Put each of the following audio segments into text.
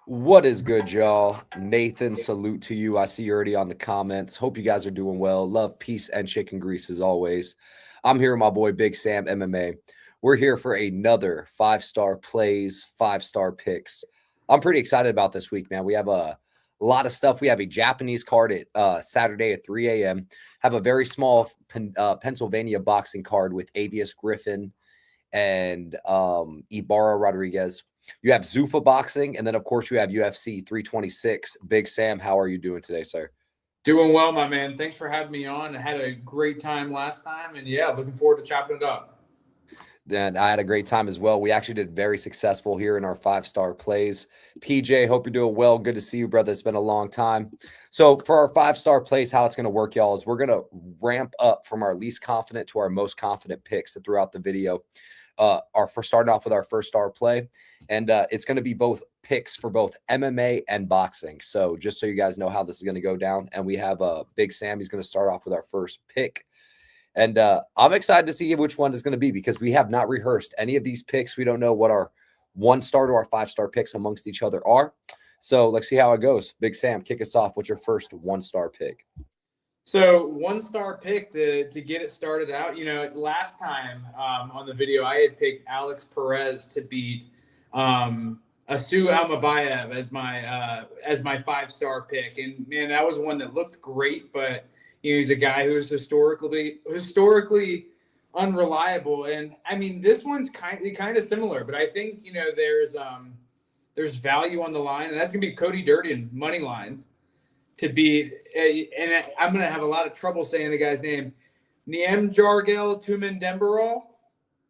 What is good, y'all? Nathan, salute to you. I see you already on the comments. Hope you guys are doing well. Love, peace, and chicken grease as always. I'm here with my boy Big Sam MMA. We're here for another five-star plays, five-star picks. I'm pretty excited about this week, man. We have a lot of stuff. We have a Japanese card at Saturday at 3 a.m. Have a very small Pennsylvania boxing card with Avius Griffin and Ibarra Rodriguez. You have ZUFFA boxing, and then, of course, you have UFC 326. Big Sam, how are you doing today, sir? Doing well, my man. Thanks for having me on. I had a great time last time, and yeah, looking forward to chopping it up. And I had a great time as well. We actually did very successful here in our five-star plays. PJ, hope you're doing well. Good to see you, brother. It's been a long time. So for our five-star plays, how it's going to work, y'all, is we're going to ramp up from our least confident to our most confident picks throughout the video. Starting off with our first star play, and it's going to be both picks for both MMA and boxing. So just so you guys know how this is going to go down, and we have Big Sam. He's going to start off with our first pick, and I'm excited to see which one is going to be because we have not rehearsed any of these picks. We don't know what our one-star to our five-star picks amongst each other are. So let's see how it goes. Big Sam, kick us off. What's your first one-star pick? So one-star pick to get it started out. You know, last time on the video, I had picked Alex Perez to beat Asu Almabayev as my five-star pick, and man, that was one that looked great. But you know, he's a guy who is historically unreliable, and I mean, this one's kind of similar. But I think you know there's value on the line, and that's gonna be Cody Durden money line to beat, and I'm going to have a lot of trouble saying the guy's name, Niemjargel Tumendemberol,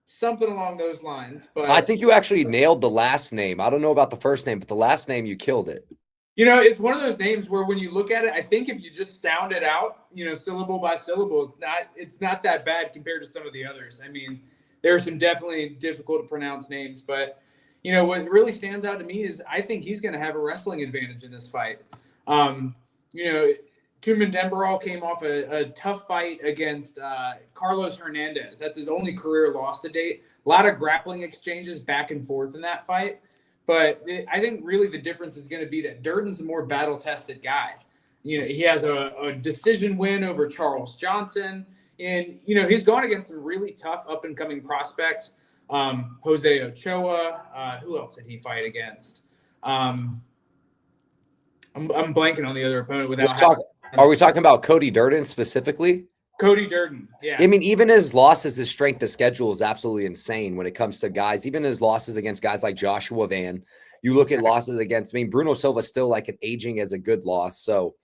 something along those lines. But I think you actually nailed the last name. I don't know about the first name, but the last name, you killed it. You know, it's one of those names where when you look at it, I think if you just sound it out, you know, syllable by syllable, it's not that bad compared to some of the others. I mean, there are some definitely difficult to pronounce names, but, you know, what really stands out to me is I think he's going to have a wrestling advantage in this fight. You know, Tumendemberol came off a tough fight against Carlos Hernandez. That's his only career loss to date. A lot of grappling exchanges back and forth in that fight. But I think really the difference is going to be that Durden's a more battle-tested guy. You know, he has a decision win over Charles Johnson. And, you know, he's gone against some really tough up-and-coming prospects. Jose Ochoa. Who else did he fight against? I'm blanking on the other opponent without. Are we talking about Cody Durden specifically? Cody Durden, yeah. I mean, even his losses, his strength of schedule is absolutely insane when it comes to guys. Even his losses against guys like Joshua Van. You look at losses against. I mean, Bruno Silva still like an aging as a good loss. So,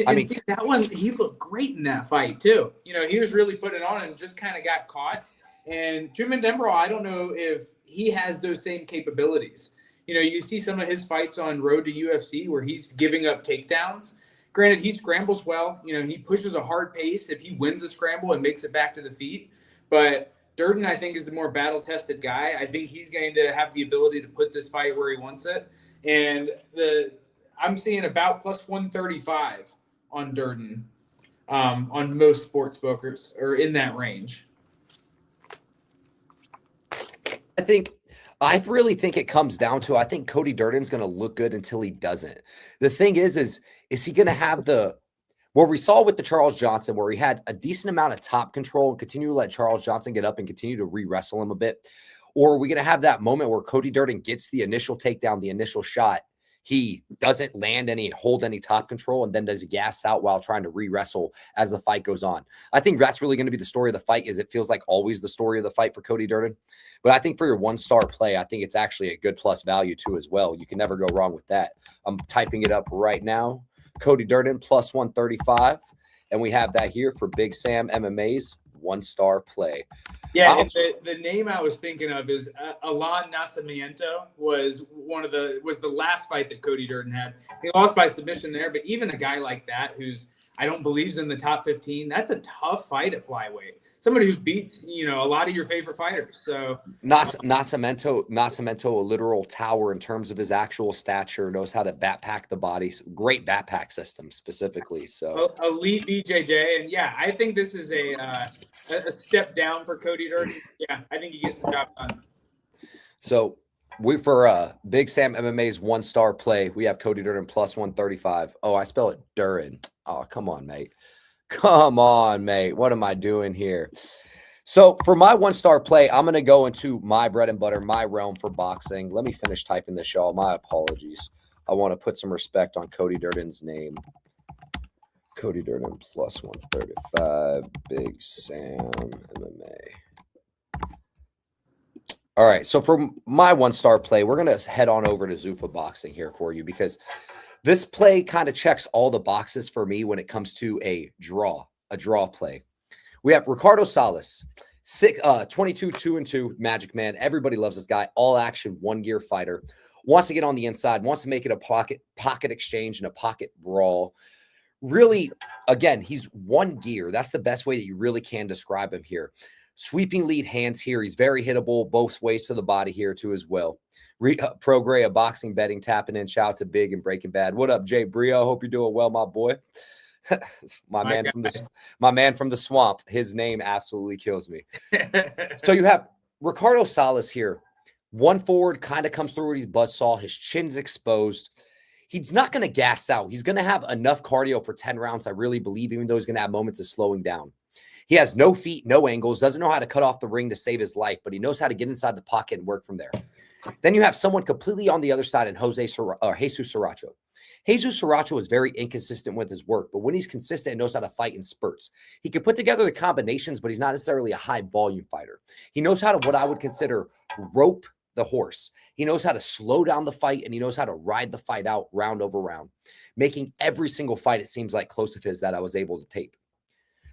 I mean, see, that one he looked great in that fight too. You know, he was really putting it on and just kind of got caught. And Tumendemberol, I don't know if he has those same capabilities. You know, you see some of his fights on Road to UFC where he's giving up takedowns. Granted, he scrambles well. You know, he pushes a hard pace if he wins a scramble and makes it back to the feet. But Durden, I think, is the more battle-tested guy. I think he's going to have the ability to put this fight where he wants it. And I'm seeing about plus 135 on Durden on most sports bookers, or in that range. I really think it comes down to, I think Cody Durden's going to look good until he doesn't. The thing is he going to have where we saw with the Charles Johnson, where he had a decent amount of top control and continue to let Charles Johnson get up and continue to re-wrestle him a bit? Or are we going to have that moment where Cody Durden gets the initial takedown, the initial shot, he doesn't hold any top control, and then does gas out while trying to re-wrestle as the fight goes on? I think that's really going to be the story of the fight, is it feels like always the story of the fight for Cody Durden. But I think for your one-star play, I think it's actually a good plus value too as well. You can never go wrong with that. I'm typing it up right now. Cody Durden plus 135. And we have that here for Big Sam MMA's one-star play. Yeah, the name I was thinking of is Alan Nascimento was the last fight that Cody Durden had. He lost by submission there, but even a guy like that who's I don't believe's in the top 15, that's a tough fight at flyweight. Somebody who beats, you know, a lot of your favorite fighters. So Nascimento, a literal tower in terms of his actual stature, knows how to backpack the body. Great backpack system specifically. So elite BJJ, and yeah, I think this is a step down for Cody Durden. Yeah, I think he gets the job done. So For Big Sam MMA's 1-star play, we have Cody Durden plus 135. Oh, I spell it Durin. Oh, come on, mate. Come on, mate. What am I doing here? So for my 1-star play, I'm going to go into my bread and butter, my realm for boxing. Let me finish typing this, y'all. My apologies. I want to put some respect on Cody Durden's name. Cody Durden plus 135, Big Sam MMA. All right, so for my 1-star play, we're going to head on over to ZUFFA Boxing here for you because this play kind of checks all the boxes for me when it comes to a draw play. We have Ricardo Salas, 22, 2-2, Magic Man. Everybody loves this guy. All action, 1-gear fighter. Wants to get on the inside, wants to make it a pocket exchange and a pocket brawl. Really, again, he's 1 gear. That's the best way that you really can describe him here. Sweeping lead hands here. He's very hittable both ways to the body here too as well. Pro Gray, a boxing betting, tapping in. Shout out to Big and Breaking Bad. What up, Jay Brio? Hope you're doing well, my boy. my man from the swamp. His name absolutely kills me. So you have Ricardo Salas here. 1 forward, kind of comes through with his buzzsaw. His chin's exposed. He's not going to gas out. He's going to have enough cardio for 10 rounds, I really believe, even though he's going to have moments of slowing down. He has no feet, no angles, doesn't know how to cut off the ring to save his life, but he knows how to get inside the pocket and work from there. Then you have someone completely on the other side in Jesus Sriracha. Jesus Sriracha is very inconsistent with his work, but when he's consistent and knows how to fight in spurts, he can put together the combinations, but he's not necessarily a high volume fighter. He knows how to, what I would consider, rope the horse. He knows how to slow down the fight, and he knows how to ride the fight out round over round, making every single fight, it seems like, close of his that I was able to tape.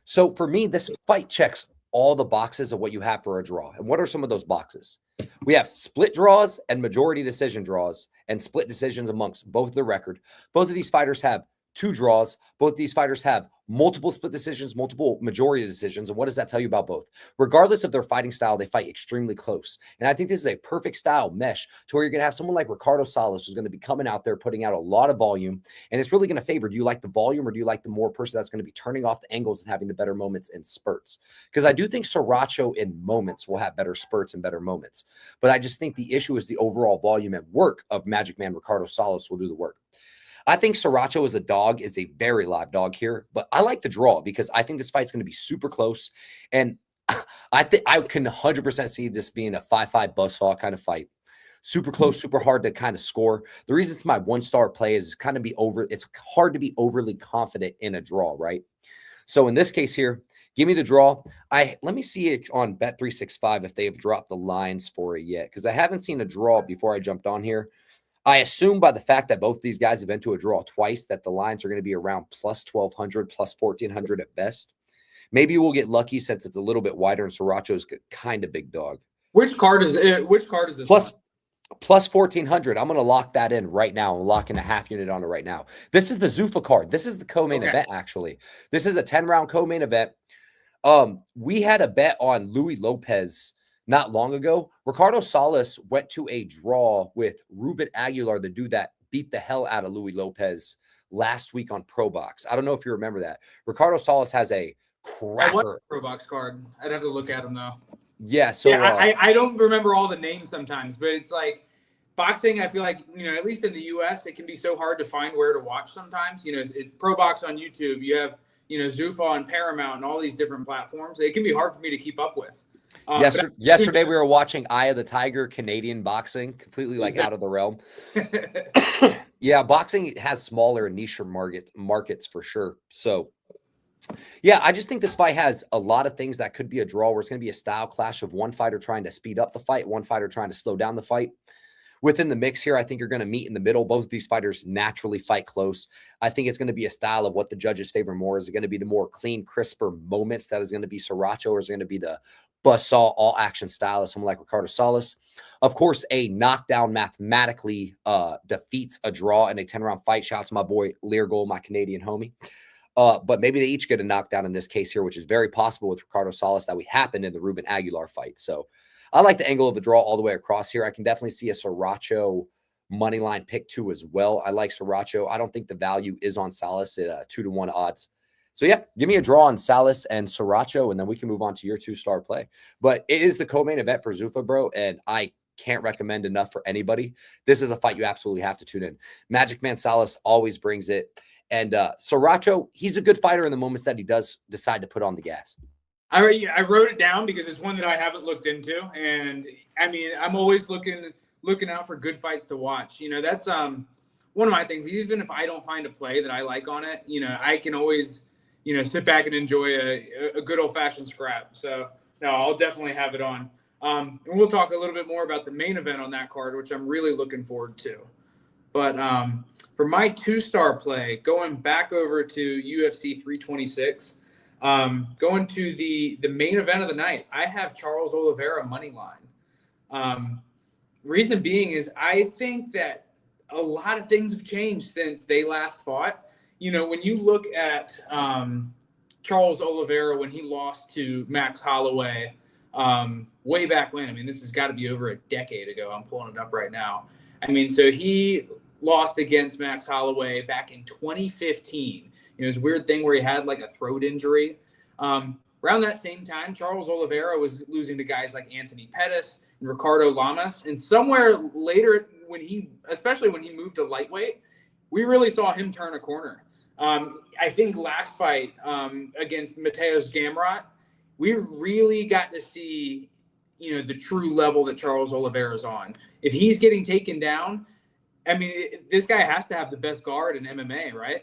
So for me, this fight checks all the boxes of what you have for a draw. And what are some of those boxes? We have split draws and majority decision draws and split decisions amongst both the record. Both of these fighters have 2 draws. Both of these fighters have multiple split decisions, multiple majority decisions. And what does that tell you about both? Regardless of their fighting style, they fight extremely close. And I think this is a perfect style mesh to where you're going to have someone like Ricardo Salas who's going to be coming out there, putting out a lot of volume. And it's really going to favor, do you like the volume or do you like the more person that's going to be turning off the angles and having the better moments in spurts? Because I do think Sriracha in moments will have better spurts and better moments. But I just think the issue is the overall volume and work of Magic Man Ricardo Salas will do the work. I think Sriracha as a dog is a very live dog here, but I like the draw because I think this fight's going to be super close. And I think I can 100% see this being a 5-5 buzzsaw kind of fight. Super close, super hard to kind of score. The reason it's my 1-star play is kind of it's hard to be overly confident in a draw, right? So in this case here, give me the draw. Let me see it on Bet365 if they've dropped the lines for it yet, because I haven't seen a draw before I jumped on here. I assume by the fact that both these guys have been to a draw twice that the lines are going to be around plus 1,200, plus 1,400 at best. Maybe we'll get lucky since it's a little bit wider and Sriracha's kind of big dog. Which card is it? Which card is this? Plus 1,400. I'm going to lock that in right now. I'm locking a half unit on it right now. This is the ZUFFA card. This is the co-main event, actually. This is a 10-round co-main event. We had a bet on Louis Lopez not long ago. Ricardo Salas went to a draw with Ruben Aguilar, the dude that beat the hell out of Louis Lopez last week on Pro Box. I don't know if you remember that. Ricardo Salas has a cracker. Pro Box card. I'd have to look at him though. Yeah. So I don't remember all the names sometimes, but it's like boxing. I feel like, at least in the US, it can be so hard to find where to watch sometimes. It's Pro Box on YouTube. You have, ZUFFA on Paramount and all these different platforms. It can be hard for me to keep up with. Yesterday we were watching Eye of the Tiger, Canadian boxing, completely out of the realm. Yeah, boxing has smaller and niche markets for sure. So, yeah, I just think this fight has a lot of things that could be a draw where it's going to be a style clash of one fighter trying to speed up the fight, one fighter trying to slow down the fight. Within the mix here, I think you're going to meet in the middle. Both of these fighters naturally fight close. I think it's going to be a style of what the judges favor more. Is it going to be the more clean, crisper moments that is going to be Sriracha, or is it going to be the buzzsaw all-action style of someone like Ricardo Salas? Of course, a knockdown mathematically defeats a draw in a 10-round fight. Shout out to my boy Leargold, my Canadian homie. But maybe they each get a knockdown in this case here, which is very possible with Ricardo Salas that we happened in the Ruben Aguilar fight. So I like the angle of the draw all the way across here. I can definitely see a Sriracha money line pick too as well. I like Sriracha. I don't think the value is on Salas at 2-to-1 odds. So yeah, give me a draw on Salas and Sriracha, and then we can move on to your 2-star play. But it is the co-main event for ZUFFA, bro, and I can't recommend enough for anybody. This is a fight you absolutely have to tune in. Magic Man Salas always brings it. And Sriracha, he's a good fighter in the moments that he does decide to put on the gas. I wrote it down because it's one that I haven't looked into. And I mean, I'm always looking out for good fights to watch. You know, that's one of my things. Even if I don't find a play that I like on it, you know, I can always, you know, sit back and enjoy a good old-fashioned scrap. So, no, I'll definitely have it on. And we'll talk a little bit more about the main event on that card, which I'm really looking forward to. But for my 2-star play, going back over to UFC 326, going to the main event of the night, I have Charles Oliveira money line. Reason being is I think that a lot of things have changed since they last fought. You know, when you look at Charles Oliveira when he lost to Max Holloway way back when, I mean, this has got to be over a decade ago. I'm pulling it up right now. I mean, so he lost against Max Holloway back in 2015. It was a weird thing where he had like a throat injury. Around that same time, Charles Oliveira was losing to guys like Anthony Pettis and Ricardo Lamas. And somewhere later, especially when he moved to lightweight, we really saw him turn a corner. I think last fight against Mateusz Gamrot, we really got to see, you know, the true level that Charles Oliveira is on. If he's getting taken down, I mean, this guy has to have the best guard in MMA, right?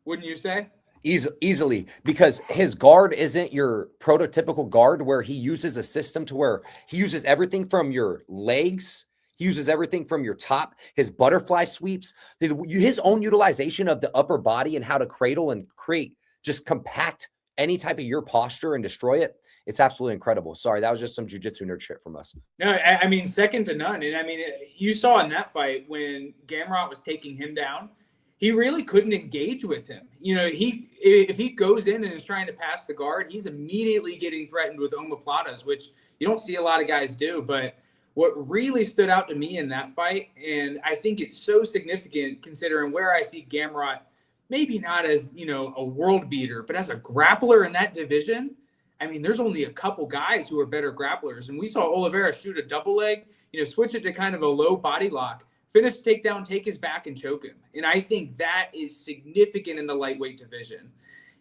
Wouldn't you say? Easily, because his guard isn't your prototypical guard where he uses a system to where he uses everything from your legs. He uses everything from your top, his butterfly sweeps, his own utilization of the upper body and how to cradle and create, just compact any type of your posture and destroy it. It's absolutely incredible. Sorry, that was just some jiu-jitsu nerd shit from us. No, I mean, second to none. And I mean, you saw in that fight when Gamrot was taking him down, he really couldn't engage with him. You know, if he goes in and is trying to pass the guard, he's immediately getting threatened with omoplatas, which you don't see a lot of guys do. But what really stood out to me in that fight, and I think it's so significant considering where I see Gamrot, maybe not as, you know, a world beater, but as a grappler in that division, I mean, there's only a couple guys who are better grapplers. And we saw Oliveira shoot a double leg, you know, switch it to kind of a low body lock, finish the takedown, take his back, and choke him. And I think that is significant in the lightweight division.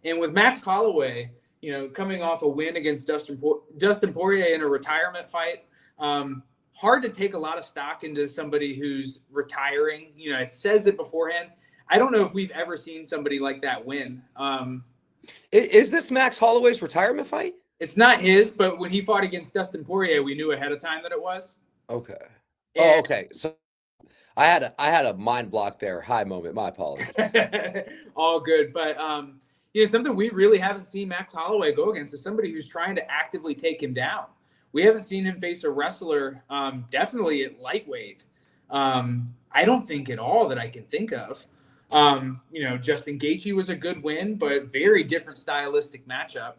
And with Max Holloway, you know, coming off a win against Dustin Poirier in a retirement fight, hard to take a lot of stock into somebody who's retiring. You know, it says it beforehand. I don't know if we've ever seen somebody like that win. Is this Max Holloway's retirement fight? It's not his, but when he fought against Dustin Poirier, we knew ahead of time that it was. Okay. Oh, okay. So I had a mind block there. High moment. My apologies. All good. But, you know, something we really haven't seen Max Holloway go against is somebody who's trying to actively take him down. We haven't seen him face a wrestler, definitely at lightweight. I don't think at all that I can think of. You know, Justin Gaethje was a good win, but very different stylistic matchup.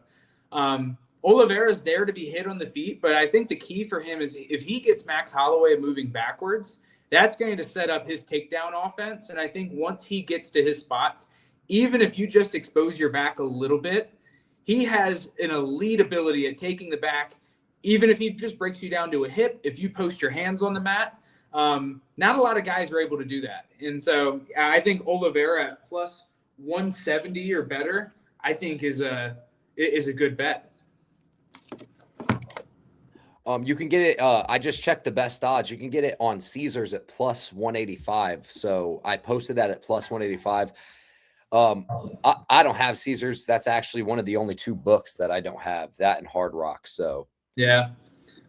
Oliveira's there to be hit on the feet, but I think the key for him is if he gets Max Holloway moving backwards, that's going to set up his takedown offense. And I think once he gets to his spots, even if you just expose your back a little bit, he has an elite ability at taking the back. Even if he just breaks you down to a hip, if you post your hands on the mat, not a lot of guys are able to do that. And so I think Oliveira at plus 170 or better, I think is a good bet. You can get it. I just checked the best odds. You can get it on Caesars at plus 185. So I posted that at plus 185. I don't have Caesars. That's actually one of the only 2 books that I don't have, that and Hard Rock. So yeah.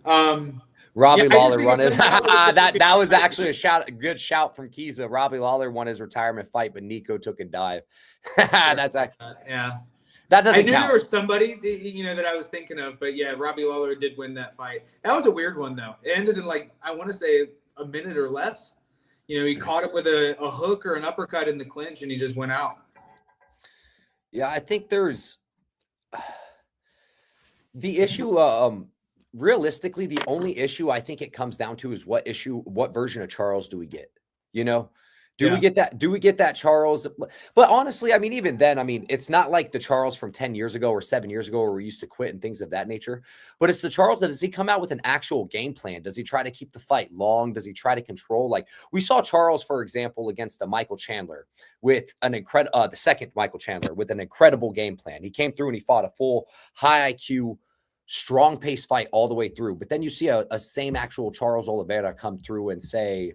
Robbie Lawler won his. that was actually a good shout from Kiza. Robbie Lawler won his retirement fight, but Nico took a dive. That's actually yeah. That doesn't count. There was somebody, you know, that I was thinking of, but yeah, Robbie Lawler did win that fight. That was a weird one though. It ended in like, I want to say a minute or less. You know, he caught him with a hook or an uppercut in the clinch and he just went out. Yeah, I think there's the issue. Realistically, the only issue I think it comes down to is what version of Charles do we get? You know, Do we get that? Do we get that Charles? But honestly, I mean, even then, I mean, it's not like the Charles from 10 years ago or 7 years ago where we used to quit and things of that nature. But it's the Charles that, does he come out with an actual game plan? Does he try to keep the fight long? Does he try to control? Like we saw Charles, for example, against a Michael Chandler with an incredible, the second Michael Chandler with an incredible game plan. He came through and he fought a full high IQ, strong pace fight all the way through. But then you see a same actual Charles Oliveira come through and say,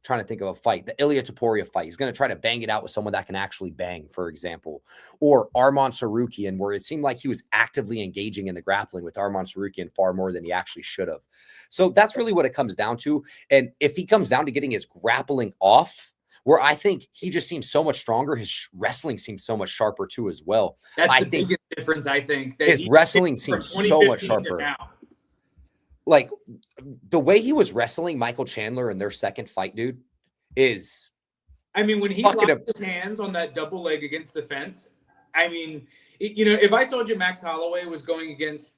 trying to think of a fight, the Ilia Topuria fight. He's going to try to bang it out with someone that can actually bang, for example, or Arman Sarukian, where it seemed like he was actively engaging in the grappling with Arman Sarukian far more than he actually should have. So that's really what it comes down to. And if he comes down to getting his grappling off, where I think he just seems so much stronger, his wrestling seems so much sharper too as well. That's the biggest difference, I think. That his wrestling seems so much sharper. Like the way he was wrestling Michael Chandler in their second fight, dude, is. I mean, when he locked his hands on that double leg against the fence, I mean, if I told you Max Holloway was going against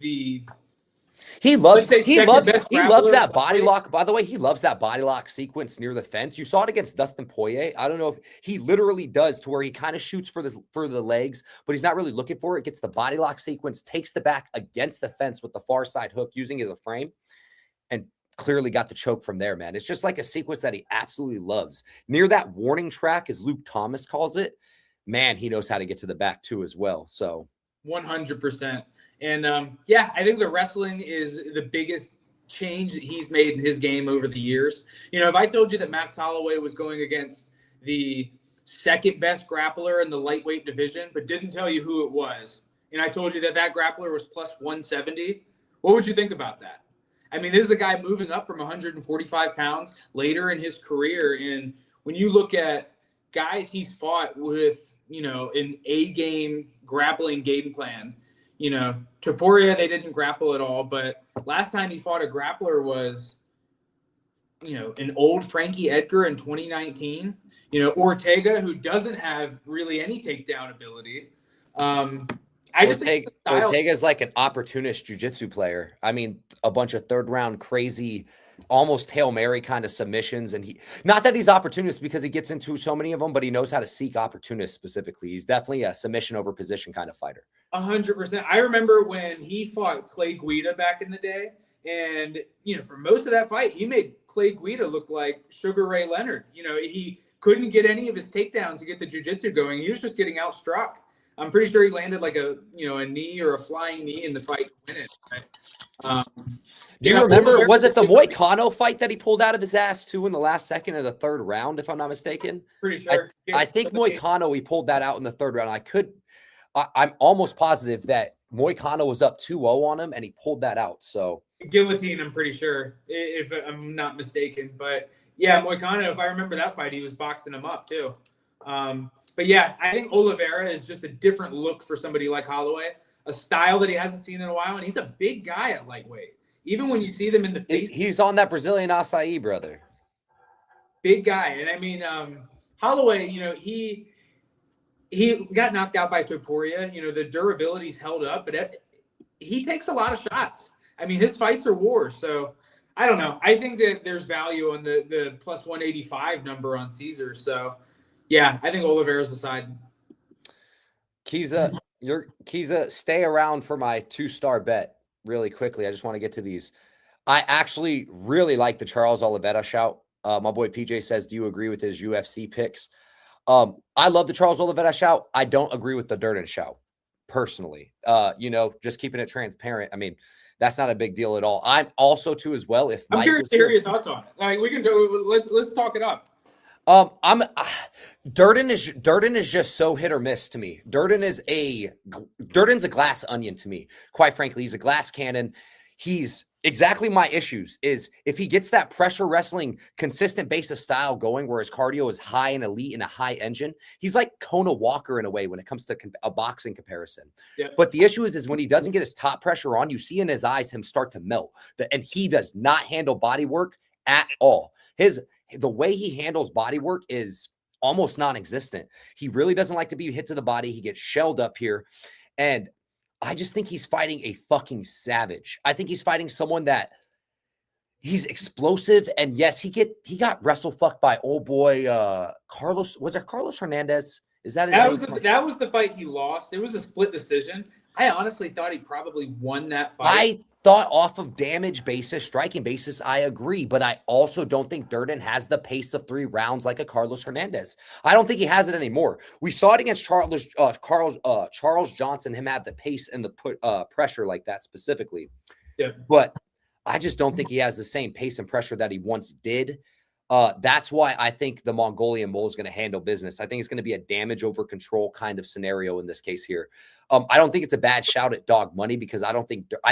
he loves that body lock. By the way, he loves that body lock sequence near the fence. You saw it against Dustin Poirier. I don't know if he literally does, to where he kind of shoots for the legs, but he's not really looking for it. Gets the body lock sequence, takes the back against the fence with the far side hook using as a frame, and clearly got the choke from there, man. It's just like a sequence that he absolutely loves. Near that warning track, as Luke Thomas calls it, man, he knows how to get to the back too as well. So 100%. And I think the wrestling is the biggest change that he's made in his game over the years. If I told you that Max Holloway was going against the second best grappler in the lightweight division, but didn't tell you who it was, and I told you that grappler was plus 170, what would you think about that? I mean, this is a guy moving up from 145 pounds later in his career. And when you look at guys he's fought with, an A-game grappling game plan, Topuria, they didn't grapple at all. But last time he fought a grappler was, an old Frankie Edgar in 2019. Ortega, who doesn't have really any takedown ability. Ortega's like an opportunist jiu-jitsu player. I mean, a bunch of third round crazy, almost Hail Mary kind of submissions. And not that he's opportunist because he gets into so many of them, but he knows how to seek opportunists specifically. He's definitely a submission over position kind of fighter. 100%. I remember when he fought Clay Guida back in the day. And, for most of that fight, he made Clay Guida look like Sugar Ray Leonard. He couldn't get any of his takedowns to get the jiu-jitsu going. He was just getting outstruck. I'm pretty sure he landed like a knee or a flying knee in the fight to win it. Right? Do you remember, was it the Moicano fight that he pulled out of his ass too in the last second of the third round, if I'm not mistaken? Pretty sure. I think Moicano, he pulled that out in the third round. I'm almost positive that Moicano was up 2-0 on him and he pulled that out. So guillotine, I'm pretty sure, if I'm not mistaken. But yeah, Moicano, if I remember that fight, he was boxing him up too. But yeah, I think Oliveira is just a different look for somebody like Holloway, a style that he hasn't seen in a while. And he's a big guy at lightweight. Even when you see them in the face. He's on that Brazilian acai, brother. Big guy. And I mean, Holloway, he got knocked out by Topuria. The durability's held up, but he takes a lot of shots. I mean, his fights are wars. So I don't know. I think that there's value on the plus 185 number on Caesar. So yeah, I think Oliveira's the side. Kiza, stay around for my 2-star bet really quickly. I just want to get to these. I actually really like the Charles Oliveira shout. My boy PJ says, do you agree with his UFC picks? I love the Charles Oliveira shout. I don't agree with the Durden shout personally. Just keeping it transparent. I mean, that's not a big deal at all. I'm also too as well. If I'm curious to hear your thoughts on it. Like we can do. Let's talk it up. Durden is just so hit or miss to me. Durden's a glass onion to me. Quite frankly, he's a glass cannon. He's exactly my issues is if he gets that pressure wrestling consistent base of style going where his cardio is high and elite and a high engine, he's like Kona Walker in a way when it comes to a boxing comparison. Yep. But the issue is when he doesn't get his top pressure on, you see in his eyes him start to melt. And he does not handle body work at all. The way he handles body work is almost non-existent. He really doesn't like to be hit to the body. He gets shelled up here. And I just think he's fighting a fucking savage. I think he's fighting someone that He's explosive, and yes, he got wrestle fucked by old boy Carlos. Was it Carlos Hernandez? Is that his name? That was the fight he lost. It was a split decision. I honestly thought he probably won that fight. I thought off of damage basis, striking basis, I agree, but I also don't think Durden has the pace of 3 rounds like a Carlos Hernandez. I don't think he has it anymore. We saw it against Charles Johnson, him have the pace and the pressure like that specifically. Yeah, but I just don't think he has the same pace and pressure that he once did. That's why I think the Mongolian Bull is going to handle business. I think it's going to be a damage over control kind of scenario in this case here. I don't think it's a bad shout at dog money because I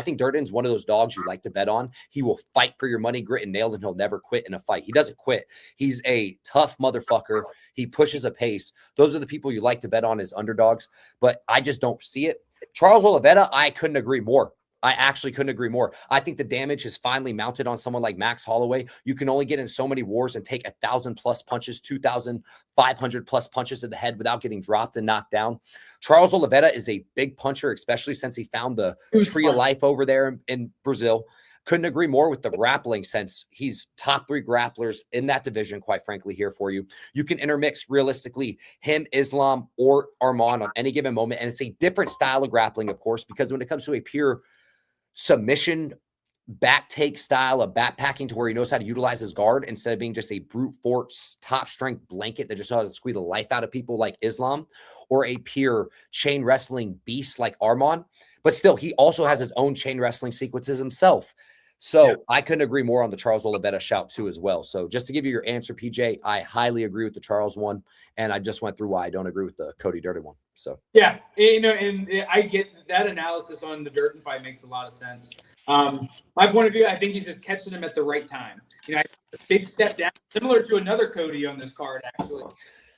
think Durden's one of those dogs you like to bet on. He will fight for your money, grit and nail, and he'll never quit in a fight. He doesn't quit. He's a tough motherfucker. He pushes a pace. Those are the people you like to bet on as underdogs, but I just don't see it. Charles Oliveira, I couldn't agree more. I actually couldn't agree more. I think the damage is finally mounted on someone like Max Holloway. You can only get in so many wars and take 1,000+ punches, 2,500+ punches to the head without getting dropped and knocked down. Charles Oliveira is a big puncher, especially since he found the tree of life over there in Brazil. Couldn't agree more with the grappling sense. He's top 3 grapplers in that division, quite frankly, here for you. You can intermix realistically him, Islam, or Arman on any given moment. And it's a different style of grappling, of course, because when it comes to a pure submission back take style of backpacking to where he knows how to utilize his guard instead of being just a brute force top strength blanket that just knows how to squeeze the life out of people like Islam, or a pure chain wrestling beast like Arman. But still, he also has his own chain wrestling sequences himself. So yeah. I couldn't agree more on the Charles Oliveira shout too as well. So just to give you your answer, PJ, I highly agree with the Charles one. And I just went through why I don't agree with the Cody Durden one. So yeah, and I get that analysis on the Durden fight makes a lot of sense. My point of view, I think he's just catching him at the right time. A big step down, similar to another Cody on this card, actually.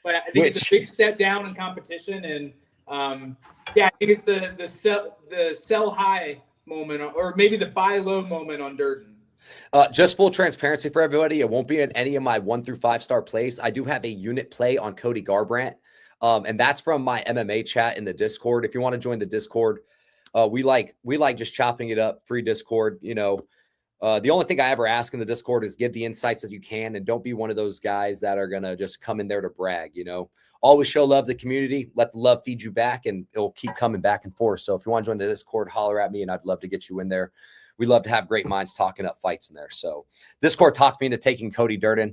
But I think it's a big step down in competition, and I think it's the sell high moment, or maybe the buy low moment on Durden. Just full transparency for everybody, it won't be in any of my 1 through 5 star plays. I do have a unit play on Cody Garbrandt, and that's from my MMA chat in the Discord. If you want to join the Discord, we like just chopping it up, free Discord. The only thing I ever ask in the Discord is give the insights that you can, and don't be one of those guys that are gonna just come in there to brag. Always show love to the community, let the love feed you back, and it'll keep coming back and forth. So if you want to join the Discord, holler at me, and I'd love to get you in there. We love to have great minds talking up fights in there. So Discord talked me into taking Cody Garbrandt,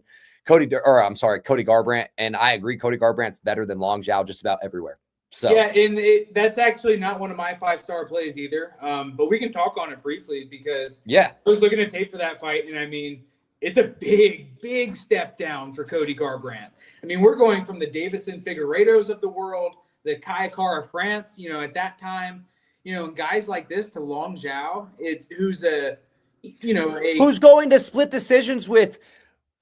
and I agree. Cody Garbrandt's better than Long Zhao just about everywhere. So yeah, and that's actually not one of my 5-star plays either. But we can talk on it briefly because I was looking at tape for that fight, and I mean, it's a big step down for Cody Garbrandt. I mean, we're going from the Davison Figueiredos of the world, the Kai Kara France, at that time, and guys like this to Long Zhao, who's going to split decisions with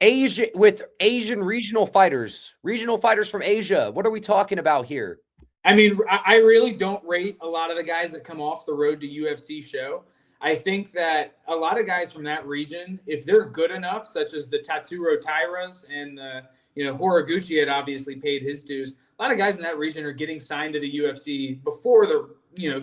Asian regional fighters from Asia. What are we talking about here? I mean, I really don't rate a lot of the guys that come off the road to UFC show. I think that a lot of guys from that region, if they're good enough, such as the Tatsuro Tairas and Horiguchi had obviously paid his dues. A lot of guys in that region are getting signed to the UFC before they're,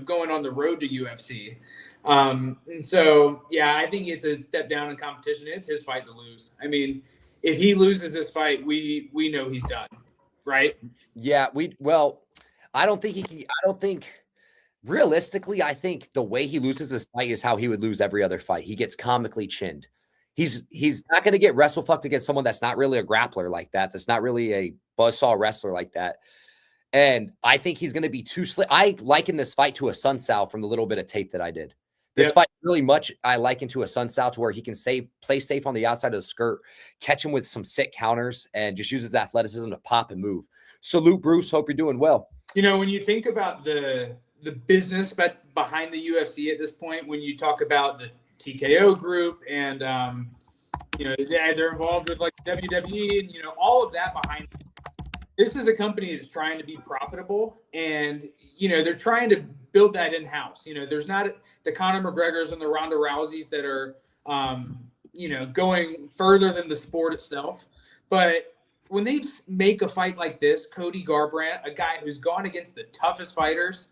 going on the road to UFC. And so, I think it's a step down in competition. It's his fight to lose. I mean, if he loses this fight, we know he's done, right? Yeah, I don't think he can. I don't think realistically, I think the way he loses this fight is how he would lose every other fight. He gets comically chinned. He's not going to get wrestle fucked against someone that's not really a grappler like that. That's not really a buzzsaw wrestler like that. And I think he's going to be too slick. I liken this fight to a Sun Sal from the little bit of tape that I did. This fight really much I liken to a Sun Sal to where he can play safe on the outside of the skirt, catch him with some sick counters, and just use his athleticism to pop and move. Salute, Bruce. Hope you're doing well. When you think about the business that's behind the UFC at this point, when you talk about the TKO group and they're involved with like WWE and all of that behind them. This is a company that's trying to be profitable, and they're trying to build that in-house. There's not the Conor McGregors and the Ronda Rouseys that are going further than the sport itself. But when they make a fight like this, Cody Garbrandt, a guy who's gone against the toughest fighters,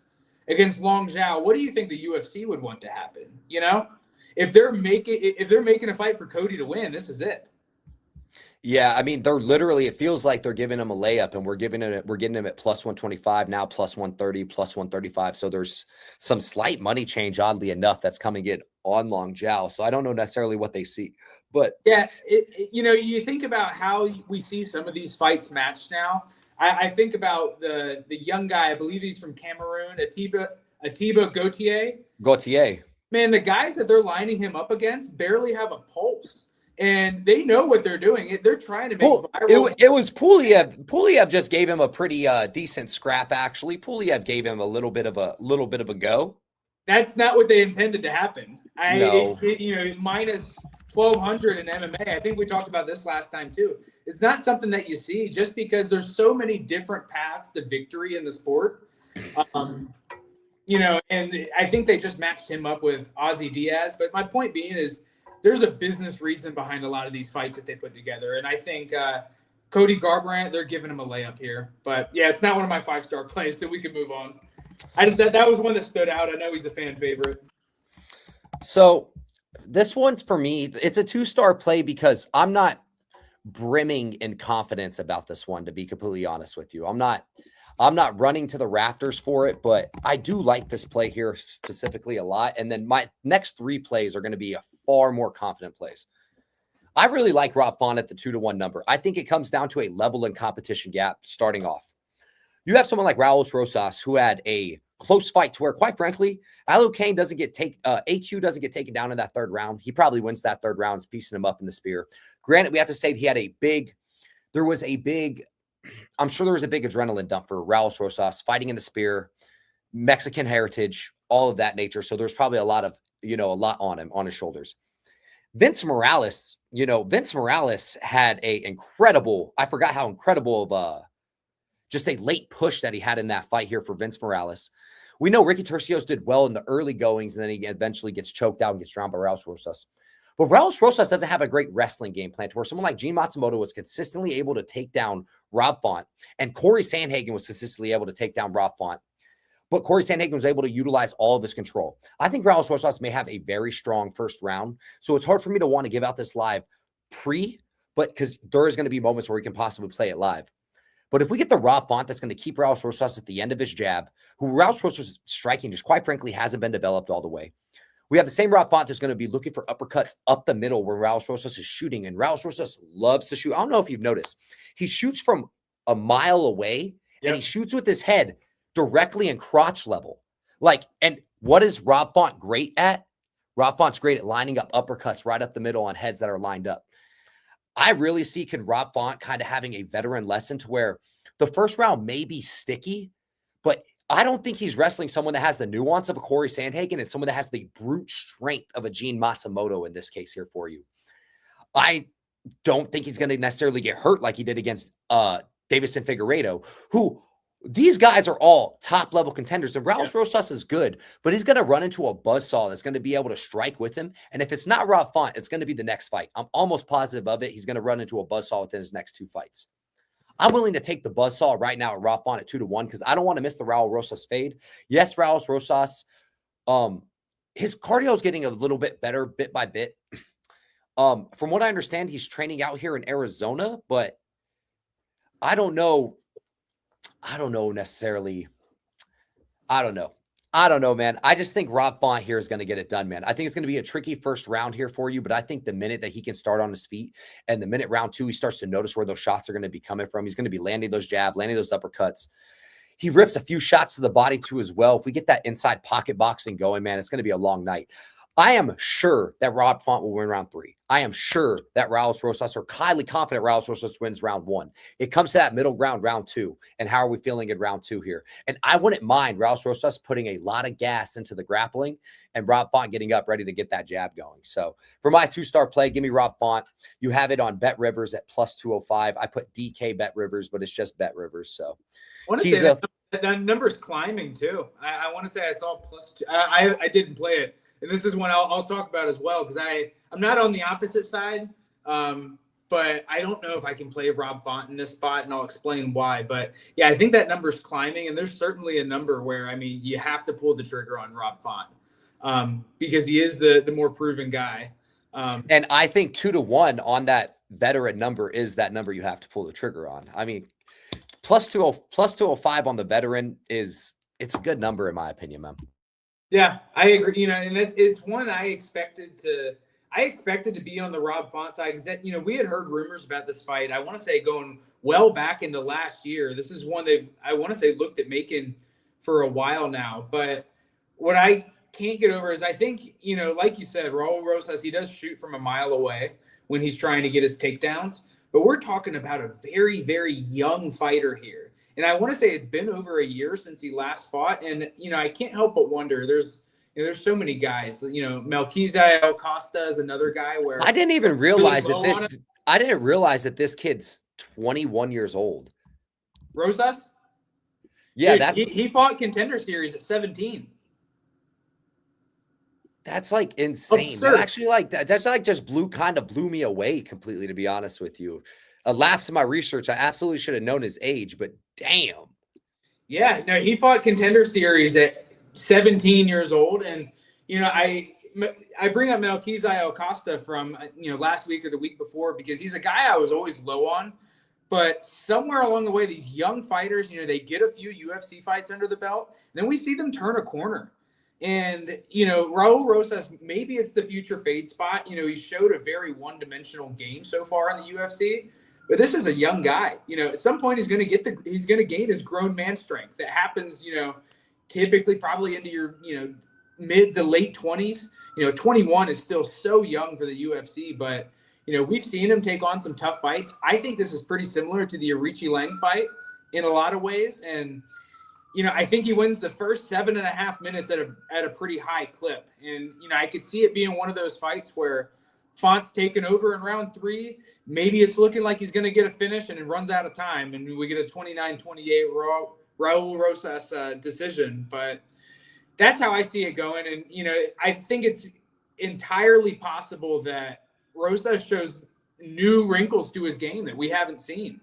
against Long Zhao, what do you think the UFC would want to happen? if they're making a fight for Cody to win, this is it. Yeah, I mean, they're literally, it feels like they're giving him a layup, and we're getting him at plus 125 now, plus 130, plus 135. So there's some slight money change, oddly enough, that's coming in on Long Jiao. So I don't know necessarily what they see, but yeah, you think about how we see some of these fights matched now. I think about the young guy, I believe he's from Cameroon, Atiba Gautier. Man, the guys that they're lining him up against barely have a pulse. And they know what they're doing. They're trying to make viral. It was Puliev. Puliev just gave him a pretty decent scrap, actually. Puliev gave him a little bit of a go. That's not what they intended to happen. No. Minus 1,200 in MMA. I think we talked about this last time too. It's not something that you see just because there's so many different paths to victory in the sport. And I think they just matched him up with Ozzy Diaz. But my point being is, there's a business reason behind a lot of these fights that they put together. And I think Cody Garbrandt, they're giving him a layup here. But, yeah, it's not one of my 5-star plays, so we can move on. That was one that stood out. I know he's a fan favorite. So this one's, for me, it's a 2-star play because I'm not brimming in confidence about this one, to be completely honest with you. I'm not running to the rafters for it, but I do like this play here specifically a lot. And then my next 3 plays are going to be a far more confident plays. I really like Rob Font at the 2-1 number. I think it comes down to a level and competition gap starting off. You have someone like Raul Rosas who had a close fight to where, quite frankly, AQ doesn't get taken down in that 3rd round. He probably wins that 3rd round, piecing him up in the spear. Granted, we have to say he had I'm sure there was a big adrenaline dump for Raul Rosas fighting in the spear, Mexican heritage, all of that nature. So there's probably a lot on him, on his shoulders. Vince Morales had a incredible, I forgot how incredible of just a late push that he had in that fight here for Vince Morales. We know Ricky Tercios did well in the early goings, and then he eventually gets choked out and gets drowned by Raul Rosas. But Raul Rosas doesn't have a great wrestling game plan to where someone like Gene Matsumoto was consistently able to take down Rob Font, and Corey Sandhagen was consistently able to take down Rob Font. But Corey Sandhagen was able to utilize all of his control. I think Raul Rosas may have a very strong first round, so it's hard for me to want to give out this live but because there is going to be moments where we can possibly play it live. But if we get the Rob Font that's going to keep Raul Rosas at the end of his jab, who Raul Rosas' striking just quite frankly hasn't been developed all the way. We have the same Rob Font that's going to be looking for uppercuts up the middle where Raul Rosas is shooting, and Raul Rosas loves to shoot. I don't know if you've noticed. He shoots from a mile away, and he shoots with his head directly in crotch level. And what is Rob Font great at? Rob Font's great at lining up uppercuts right up the middle on heads that are lined up. I really see Rob Font kind of having a veteran lesson to where the first round may be sticky, but I don't think he's wrestling someone that has the nuance of a Corey Sandhagen and someone that has the brute strength of a Gene Matsumoto in this case here for you. I don't think he's going to necessarily get hurt like he did against Davison Figueiredo, who these guys are all top-level contenders. And Raul Rosas is good, but he's going to run into a buzzsaw that's going to be able to strike with him. And if it's not Rob Font, it's going to be the next fight. I'm almost positive of it. He's going to run into a buzzsaw within his next 2 fights. I'm willing to take the buzzsaw right now at Rob Font at 2-1 because I don't want to miss the Raul Rosas fade. Yes, Raul Rosas, his cardio is getting a little bit better bit by bit. From what I understand, he's training out here in Arizona, but I don't know necessarily. I don't know, man. I just think Rob Font here is going to get it done, man. I think it's going to be a tricky first round here for you, but I think the minute that he can start on his feet and the minute round 2, he starts to notice where those shots are going to be coming from. He's going to be landing those jabs, landing those uppercuts. He rips a few shots to the body too as well. If we get that inside pocket boxing going, man, it's going to be a long night. I am sure that Rob Font will win round 3. I am sure that Raul Rosas, or highly confident Raul Rosas, wins round 1. It comes to that middle ground, round 2. And how are we feeling in round 2 here? And I wouldn't mind Raul Rosas putting a lot of gas into the grappling and Rob Font getting up ready to get that jab going. So for my 2-star play, give me Rob Font. You have it on Bet Rivers at plus 205. I put DK Bet Rivers, but it's just Bet Rivers. So that number's climbing too. I want to say I saw plus 2. I didn't play it. And this is one I'll talk about as well because I'm not on the opposite side, but I don't know if I can play Rob Font in this spot, and I'll explain why. But, yeah, I think that number's climbing, and there's certainly a number where, I mean, you have to pull the trigger on Rob Font. because he is the more proven guy. And I think 2-1 on that veteran number is that number you have to pull the trigger on. I mean, plus 205 on the veteran it's a good number in my opinion, man. Yeah, I agree. And it's one I expected to be on the Rob Font side, because we had heard rumors about this fight. I want to say going well back into last year. This is one I want to say looked at making for a while now. But what I can't get over is I think, like you said, Raul Rosas, he does shoot from a mile away when he's trying to get his takedowns. But we're talking about a very, very young fighter here. And I want to say it's been over a year since he last fought. And, I can't help but wonder, there's so many guys, Melquizael Costa is another guy where I didn't even realize that this kid's 21 years old. Rosas? Yeah, dude, he fought Contender Series at 17. That's like insane. Absurd. That actually that's just blew me away completely, to be honest with you. A lapse in my research. I absolutely should have known his age, but damn. Yeah, no, he fought Contender Series at 17 years old. And, I bring up Melquizael Costa from, last week or the week before, because he's a guy I was always low on. But somewhere along the way, these young fighters, they get a few UFC fights under the belt. Then we see them turn a corner. And, Raul Rosas, maybe it's the future fade spot. He showed a very one-dimensional game so far in the UFC. But this is a young guy. At some point he's going to gain his grown man strength. That happens, typically probably into your, mid to late 20s. 21 is still so young for the UFC, but we've seen him take on some tough fights. I think this is pretty similar to the Arichi Lang fight in a lot of ways. And, I think he wins the first 7.5 minutes at a pretty high clip. And, I could see it being one of those fights where Font's taken over in round 3. Maybe it's looking like he's going to get a finish and it runs out of time. And we get a 29-28 Raul Rosas decision. But that's how I see it going. And, I think it's entirely possible that Rosas shows new wrinkles to his game that we haven't seen.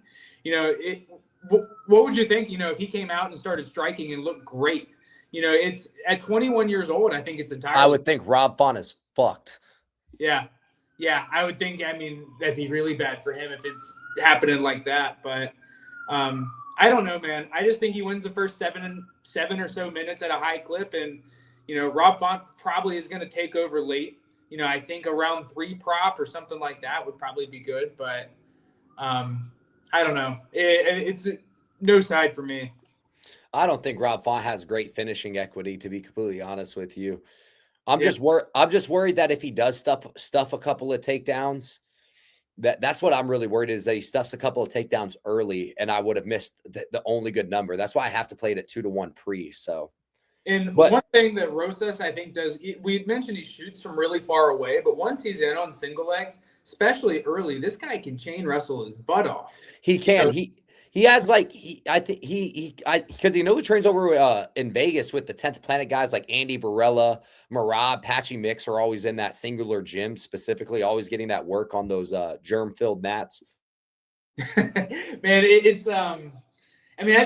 What would you think, if he came out and started striking and looked great? It's at 21 years old, I think it's entirely. I would think Rob Font is fucked. Yeah. Yeah, I would think, that'd be really bad for him if it's happening like that. But I don't know, man. I just think he wins the first seven or so minutes at a high clip. And, Rob Font probably is going to take over late. I think a round 3 prop or something like that would probably be good. But I don't know. It's no side for me. I don't think Rob Font has great finishing equity, to be completely honest with you. I'm just worried that if he does stuff a couple of takedowns, that's what I'm really worried is that he stuffs a couple of takedowns early, and I would have missed the only good number. That's why I have to play it at 2-1 pre. So, one thing that Rosas I think does, we mentioned he shoots from really far away, but once he's in on single legs, especially early, this guy can chain wrestle his butt off. He can. He has because he trains over in Vegas with the 10th Planet guys like Andy Varela, Marab, Patchy Mix are always in that singular gym specifically, always getting that work on those germ-filled mats. Man, it's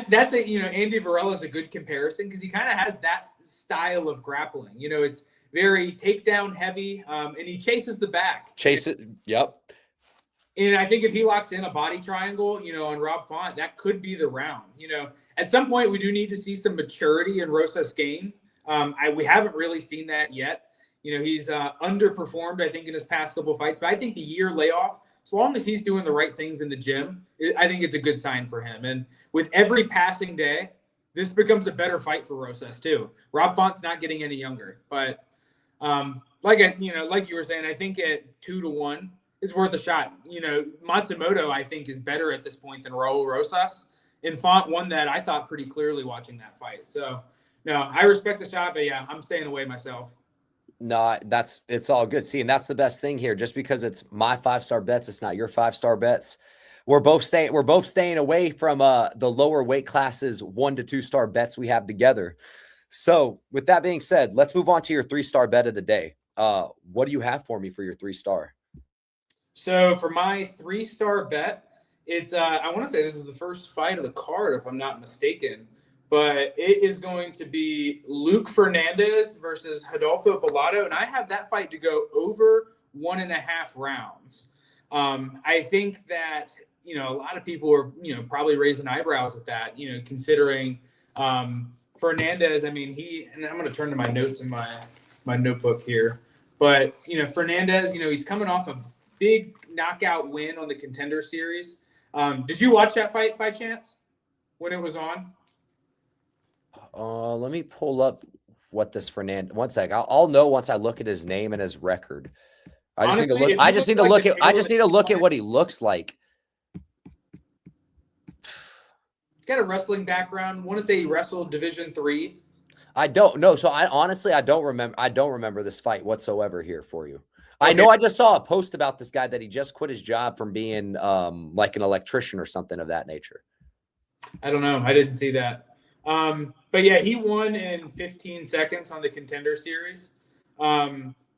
that's Andy Varela is a good comparison because he kind of has that style of grappling. It's very takedown heavy, and he chases the back. Yep. And I think if he locks in a body triangle, on Rob Font, that could be the round. At some point we do need to see some maturity in Rosas' game. We haven't really seen that yet. He's underperformed, I think, in his past couple fights. But I think the year layoff, as long as he's doing the right things in the gym, I think it's a good sign for him. And with every passing day, this becomes a better fight for Rosas too. Rob Font's not getting any younger, but like you were saying, I think at 2-1. It's worth a shot. Matsumoto, I think, is better at this point than Raul Rosas. And Font won that, I thought, pretty clearly watching that fight. So, no, I respect the shot, but yeah, I'm staying away myself. No, it's all good. See, and that's the best thing here. Just because it's my 5-star bets, it's not your 5-star bets. We're both staying away from the lower weight classes 1 to 2-star bets we have together. So, with that being said, let's move on to your 3-star bet of the day. What do you have for me for your 3-star? So for my 3-star bet, it's I want to say this is the first fight of the card, if I'm not mistaken. but it is going to be Luke Fernandez versus Rodolfo Bellato, and I have that fight to go over 1.5 rounds. I think that, a lot of people are, probably raising eyebrows at that, considering Fernandez. I mean, and I'm going to turn to my notes in my notebook here, but, Fernandez, he's coming off a big knockout win on the Contender Series. Did you watch that fight by chance when it was on? Let me pull up what this Fernandez. One sec. I'll know once I look at his name and his record. I just Honestly, need to look. I just need to look at. I just need to look at what he looks like. He's got a wrestling background. I want to say he wrestled Division III. I don't know. So I honestly, I don't remember. I don't remember this fight whatsoever here for you. Okay. I know I just saw a post about this guy that he just quit his job from being like an electrician or something of that nature. I don't know. I didn't see that. But yeah, he won in 15 seconds on the Contender Series.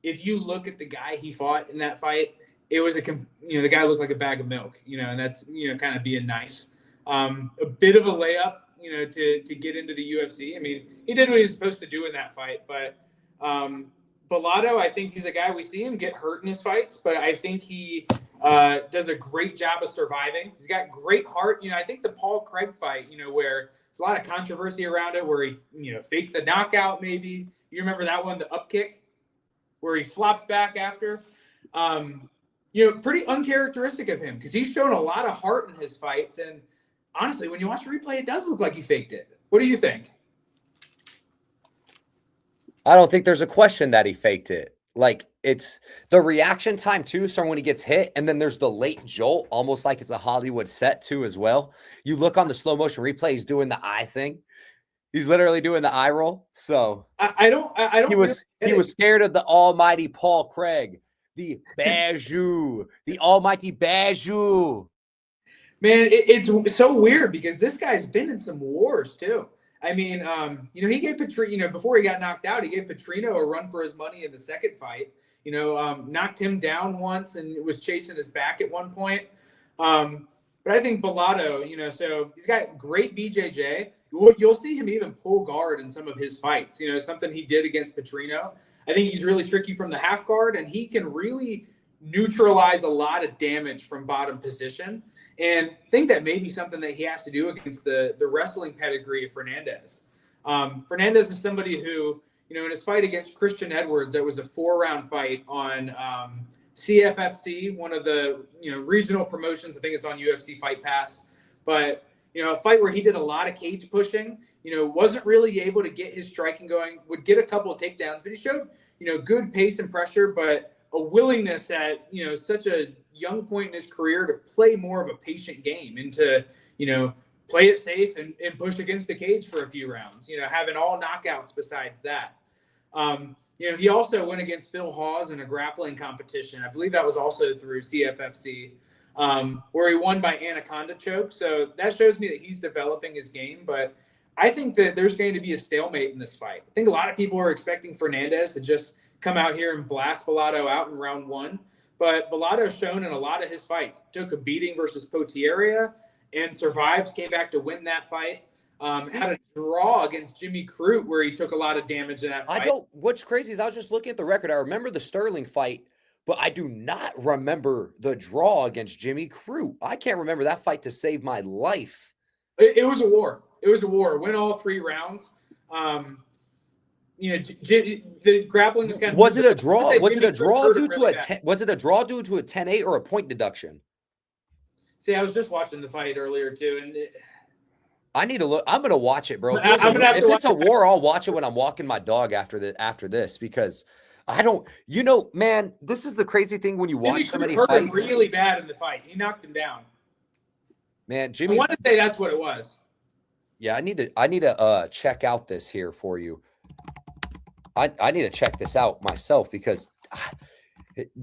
If you look at the guy he fought in that fight, it was the guy looked like a bag of milk, and that's, kind of being nice. A bit of a layup, to get into the UFC. I mean, he did what he was supposed to do in that fight, but, Bellato, I think he's a guy, we see him get hurt in his fights, but I think he, does a great job of surviving. He's got great heart. I think the Paul Craig fight, where there's a lot of controversy around it, where he, faked the knockout. Maybe you remember that one, the up kick, where he flops back after. Pretty uncharacteristic of him, because he's shown a lot of heart in his fights. And honestly, when you watch the replay, it does look like he faked it. What do you think? I don't think there's a question that he faked it. Like, it's the reaction time too. So when he gets hit, and then there's the late jolt, almost like it's a Hollywood set too as well. You look on the slow motion replay, he's doing the eye thing. He's literally doing the eye roll. So I don't. He was scared of the almighty Paul Craig, the Bajou, the almighty Bajou. Man, it's so weird, because this guy's been in some wars too. I mean, he gave Petrino, before he got knocked out, he gave Petrino a run for his money in the second fight. Knocked him down once and was chasing his back at one point. But I think Bellato, so he's got great BJJ. You'll see him even pull guard in some of his fights, something he did against Petrino. I think he's really tricky from the half guard, and he can really neutralize a lot of damage from bottom position. And I think that may be something that he has to do against the wrestling pedigree of Fernandez. Fernandez is somebody who, in his fight against Christian Edwards, that was a 4-round fight on CFFC, one of the regional promotions. I think it's on UFC Fight Pass. But a fight where he did a lot of cage pushing. Wasn't really able to get his striking going. Would get a couple of takedowns, but he showed good pace and pressure, but a willingness at such a young point in his career to play more of a patient game and to play it safe and push against the cage for a few rounds. Having all knockouts besides that. He also went against Phil Hawes in a grappling competition. I believe that was also through CFFC, where he won by anaconda choke. So that shows me that he's developing his game. But I think that there's going to be a stalemate in this fight. I think a lot of people are expecting Fernandez to just come out here and blast Bellato out in round one. But Bellato's shown in a lot of his fights, took a beating versus Potieria and survived, came back to win that fight. Had a draw against Jimmy Crute where he took a lot of damage in that fight. What's crazy is I was just looking at the record. I remember the Sterling fight, but I do not remember the draw against Jimmy Crute. I can't remember that fight to save my life. It was a war. It was a war. Win all 3 rounds. The grappling was kind of. Was it a draw? Was it a draw due to was it a draw due to a 10-8 or a point deduction? See, I was just watching the fight earlier too, and I need to look. I'm gonna watch it, bro. If it's a war, I'll watch it when I'm walking my dog after this, because I don't. Man, this is the crazy thing when you watch so many hurt him fights. Really bad in the fight. He knocked him down. Man, Jimmy. I want to say that's what it was. Yeah, I need to check out this here for you. I need to check this out myself, because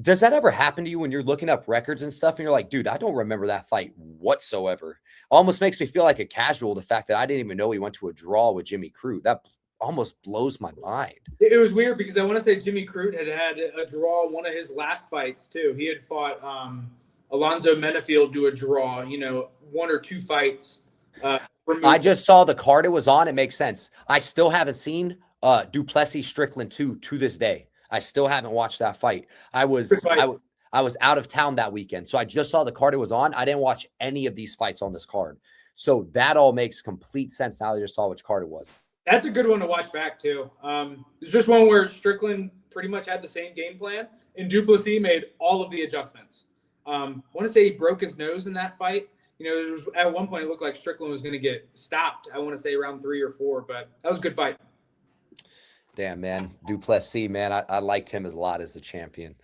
does that ever happen to you when you're looking up records and stuff and you're like, dude, I don't remember that fight whatsoever? Almost makes me feel like a casual, the fact that I didn't even know he went to a draw with Jimmy Crute. That almost blows my mind. It was weird, because I want to say Jimmy Crute had a draw in one of his last fights too. He had fought Alonzo Menafield to a draw, 1 or 2 fights I just saw the card it was on. It makes sense. I still haven't seen Duplessis Strickland 2 to this day. I still haven't watched that fight. I was out of town that weekend, so I just saw the card it was on. I didn't watch any of these fights on this card. So that all makes complete sense now that I just saw which card it was. That's a good one to watch back too. It's just one where Strickland pretty much had the same game plan, and Duplessis made all of the adjustments. I want to say he broke his nose in that fight. There was, at one point it looked like Strickland was going to get stopped. I want to say around 3 or 4, but that was a good fight. Damn, man. Duplessis, man. I liked him a lot as a champion.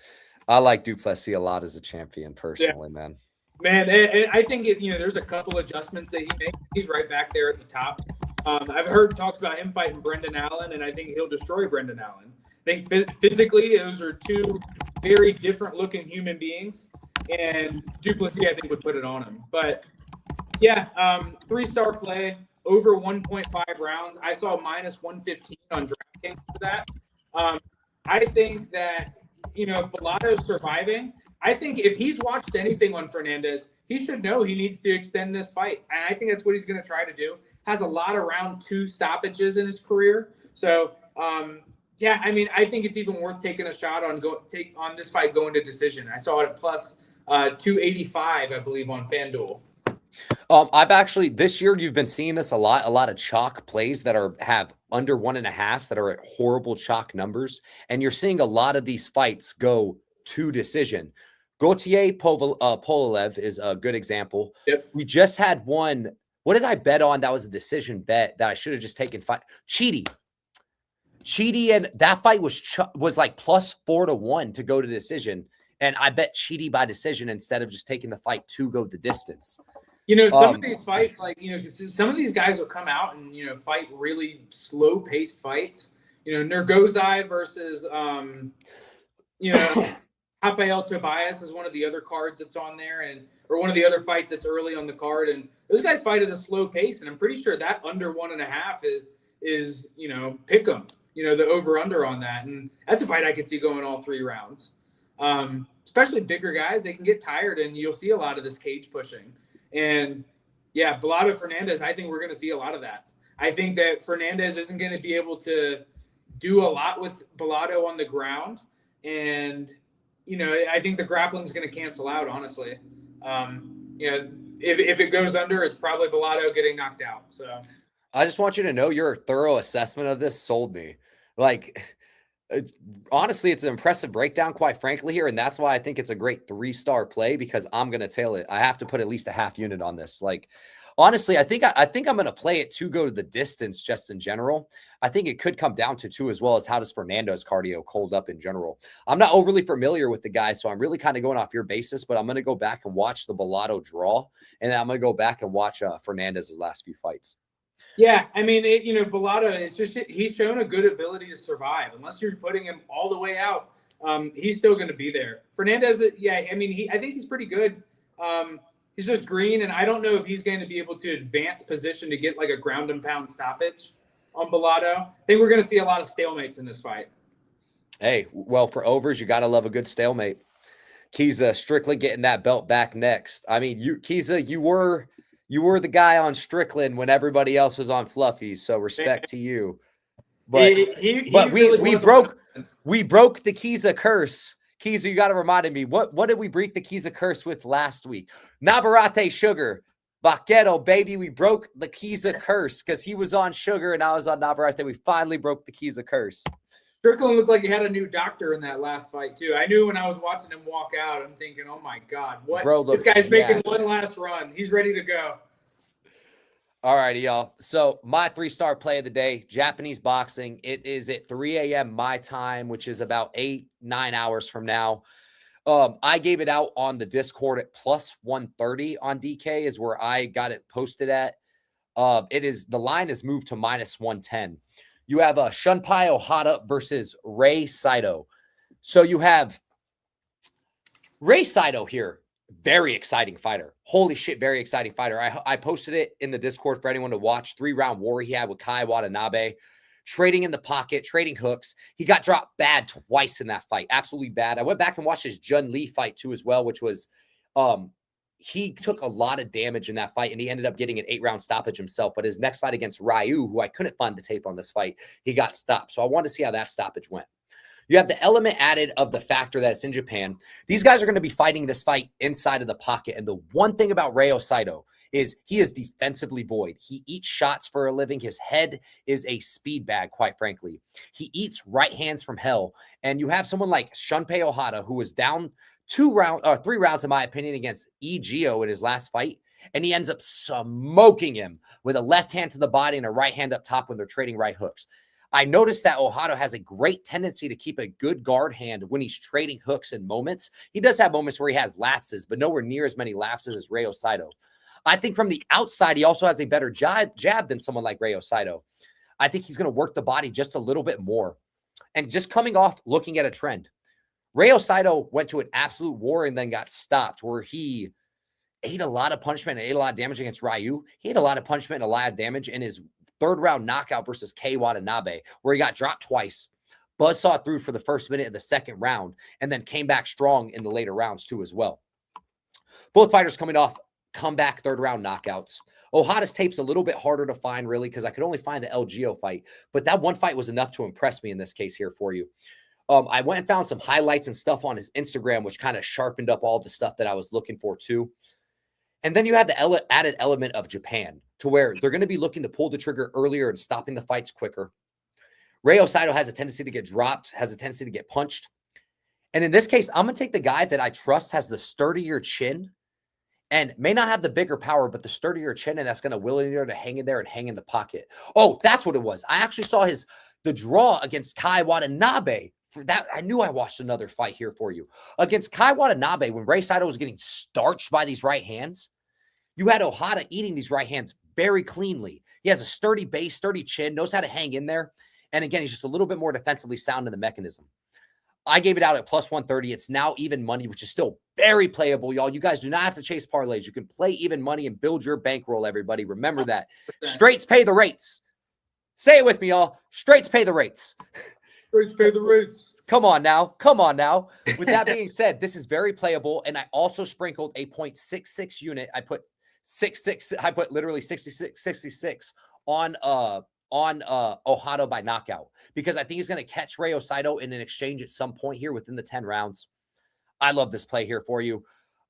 I like Duplessis a lot as a champion personally, man. Man, and I think there's a couple adjustments that he makes. He's right back there at the top. I've heard talks about him fighting Brendan Allen, and I think he'll destroy Brendan Allen. I think physically those are two very different looking human beings, and Duplessis I think would put it on him. But yeah, 3-star play over 1.5 rounds. I saw minus 115 on DraftKings for that. I think that Bellato's surviving. I think if he's watched anything on Fernandez, he should know he needs to extend this fight, and I think that's what he's going to try to do. Has a lot of round 2 stoppages in his career, so yeah, I mean, I think it's even worth taking a shot on this fight going to decision. I saw it at plus 285, I believe, on FanDuel. I've actually this year you've been seeing this a lot of chalk plays that have under 1.5s that are at horrible chalk numbers, and you're seeing a lot of these fights go to decision. Gautier Pololev is a good example. Yep. We just had one. What did I bet on? That was a decision bet that I should have just taken. Cheaty, and that fight was like plus 4-1 to go to decision, and I bet Cheaty by decision instead of just taking the fight to go the distance. Some of these fights, some of these guys will come out and fight really slow-paced fights. Nergozai versus Rafael Tobias is one of the other cards that's on there, or one of the other fights that's early on the card, and those guys fight at a slow pace, and I'm pretty sure that under 1.5 is pick 'em, the over under on that, and that's a fight I could see going all 3 rounds. Especially bigger guys, they can get tired, and you'll see a lot of this cage pushing. And yeah, Bellato Fernandez, I think we're going to see a lot of that. I think that Fernandez isn't going to be able to do a lot with Bellato on the ground, and I think the grappling is going to cancel out, honestly. If it goes under, it's probably Bellato getting knocked out. So I just want you to know your thorough assessment of this sold me. Honestly, it's an impressive breakdown, quite frankly, here. And that's why I think it's a great 3-star play, because I'm going to tail it. I have to put at least a half unit on this. Honestly, I think I'm going to play it to go to the distance just in general. I think it could come down to 2 as well as how does Fernando's cardio hold up in general. I'm not overly familiar with the guy, so I'm really kind of going off your basis, but I'm going to go back and watch the Bellato draw, and then I'm going to go back and watch Fernandez's last few fights. Yeah, I mean, Bellato, it's just he's shown a good ability to survive. Unless you're putting him all the way out, he's still going to be there. Fernandez, yeah, I mean, I think he's pretty good. He's just green, and I don't know if he's going to be able to advance position to get like a ground and pound stoppage on Bellato. I think we're going to see a lot of stalemates in this fight. Hey, well, for overs, you got to love a good stalemate. Kiza Strickland getting that belt back next. I mean, Kiza, you were the guy on Strickland when everybody else was on Fluffy, so respect to you. But we broke the Kiza curse. Kiza, you got to remind me, what did we break the Kiza curse with last week? Navarrete Sugar. Vaquero, baby, we broke the Kiza curse because he was on Sugar and I was on Navarrete. We finally broke the Kiza curse. Strickland looked like he had a new doctor in that last fight, too. I knew when I was watching him walk out, I'm thinking, oh, my God. This guy's making one last run. He's ready to go. All righty, y'all. So my 3-star play of the day, Japanese boxing. It is at 3 a.m. my time, which is about 8-9 hours from now. I gave it out on the Discord at plus 130 on DK is where I got it posted at. The line is moved to minus 110. You have Shunpai Ohata versus Ray Saito. So you have Ray Saito here. Very exciting fighter. Holy shit, very exciting fighter. I posted it in the Discord for anyone to watch. 3-round war he had with Kai Watanabe. Trading in the pocket, trading hooks. He got dropped bad twice in that fight. Absolutely bad. I went back and watched his Jun Lee fight too as well, which was he took a lot of damage in that fight, and he ended up getting an 8-round stoppage himself. But his next fight against Ryu, who I couldn't find the tape on this fight, he got stopped. So I wanted to see how that stoppage went. You have the element added of the factor that it's in Japan. These guys are going to be fighting this fight inside of the pocket. And the one thing about Ryo Saito is he is defensively void. He eats shots for a living. His head is a speed bag, quite frankly. He eats right hands from hell. And you have someone like Shunpei Ohata, who was down 3 rounds, in my opinion, against Gio in his last fight. And he ends up smoking him with a left hand to the body and a right hand up top when they're trading right hooks. I noticed that Ohata has a great tendency to keep a good guard hand when he's trading hooks in moments. He does have moments where he has lapses, but nowhere near as many lapses as Ryo Saito. I think from the outside, he also has a better jab than someone like Ryo Saito. I think he's going to work the body just a little bit more. And just coming off looking at a trend, Ryo Saito went to an absolute war and then got stopped, where he ate a lot of punishment and ate a lot of damage against Ryu. He ate a lot of punishment and a lot of damage in his 3rd round knockout versus Kei Watanabe, where he got dropped twice. Buzzsaw through for the first minute of the 2nd round, and then came back strong in the later rounds too as well. Both fighters coming off comeback 3rd round knockouts. Ohata's tape's a little bit harder to find, really, because I could only find the LGO fight, but that one fight was enough to impress me in this case here for you. I went and found some highlights and stuff on his Instagram, which kind of sharpened up all the stuff that I was looking for too. And then you have the added element of Japan, to where they're going to be looking to pull the trigger earlier and stopping the fights quicker. Ryo Saito has a tendency to get dropped, has a tendency to get punched. And in this case, I'm going to take the guy that I trust has the sturdier chin and may not have the bigger power, but the sturdier chin, and that's going to willing to hang in there and hang in the pocket. Oh, that's what it was. I actually saw the draw against Kei Watanabe. For that, I knew I watched another fight here for you. Against Kei Watanabe, when Ryo Saito was getting starched by these right hands, you had Ohata eating these right hands very cleanly. He has a sturdy base, sturdy chin, knows how to hang in there. And again, he's just a little bit more defensively sound in the mechanism. I gave it out at plus 130. It's now even money, which is still very playable, y'all. You guys do not have to chase parlays. You can play even money and build your bankroll, everybody. Remember that. Straights pay the rates. Say it with me, y'all. Straights pay the rates. Straights pay the rates. Come on now. Come on now. With that being said, this is very playable. And I also sprinkled a 0.66 unit. I put 66. I put literally 66 on Ohata by knockout, because I think he's going to catch Ryo Saito in an exchange at some point here within the 10 rounds. I love this play here for you.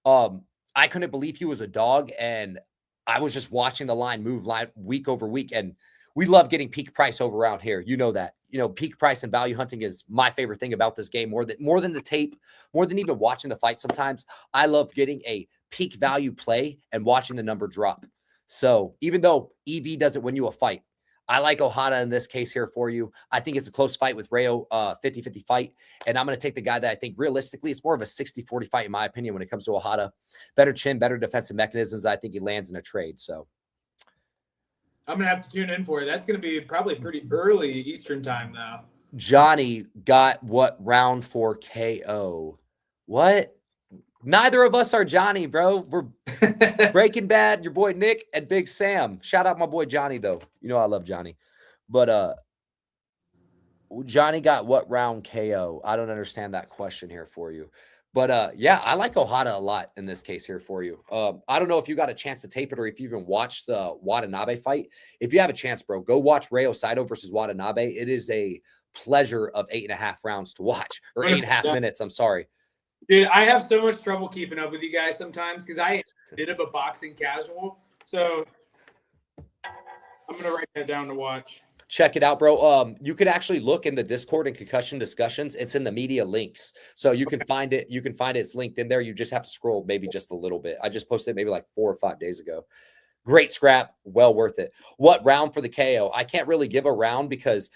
I couldn't believe he was a dog, and I was just watching the line move week over week, and we love getting peak price over around here. You know that. You know, peak price and value hunting is my favorite thing about this game, more than the tape, more than even watching the fight sometimes. I love getting a peak value play and watching the number drop. So even though EV doesn't win you a fight, I like Ohata in this case here for you. I think it's a close fight with Ryo, 50-50 fight. And I'm going to take the guy that I think realistically it's more of a 60-40 fight, in my opinion, when it comes to Ohata. Better chin, better defensive mechanisms. I think he lands in a trade. So I'm going to have to tune in for it. That's going to be probably pretty early Eastern time, though. Johnny got what round for KO? What? Neither of us are Johnny, bro. We're Breaking Bad, your boy Nick, and Big Sam. Shout out my boy Johnny, though. You know I love Johnny. But Johnny got what round KO? I don't understand that question here for you. But yeah, I like Ohata a lot in this case here for you. I don't know if you got a chance to tape it or if you even watched the Watanabe fight. If you have a chance, bro, go watch Ryo Saito versus Watanabe. It is a pleasure of 8.5 rounds to watch, or 8.5 minutes. I'm sorry. Dude, I have so much trouble keeping up with you guys sometimes because I am a bit of a boxing casual. So I'm going to write that down to watch. Check it out, bro. You could actually look in the Discord and Concussion discussions. It's in the media links. So you can find it. You can find it. It's linked in there. You just have to scroll maybe just a little bit. I just posted it maybe like 4 or 5 days ago. Great scrap. Well worth it. What round for the KO? I can't really give a round because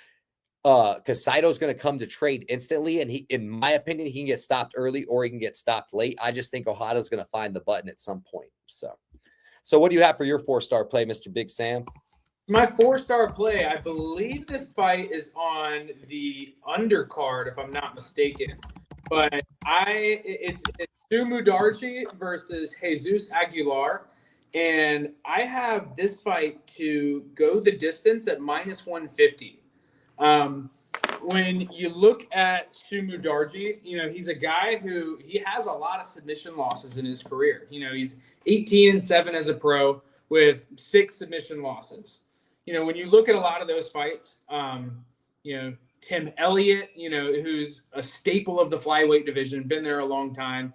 Saito's going to come to trade instantly, and he, in my opinion, he can get stopped early or he can get stopped late. I just think Ohata's going to find the button at some point. So what do you have for your 4-star play, Mr. Big Sam? My 4-star play, I believe this fight is on the undercard, if I'm not mistaken. But it's Sumu Darchi versus Jesus Aguilar, and I have this fight to go the distance at -150. when you look at Sumu Darji, he's a guy who he has a lot of submission losses in his career. He's 18-7 as a pro with 6 submission losses. When you look at a lot of those fights, Tim Elliott, who's a staple of the flyweight division, been there a long time,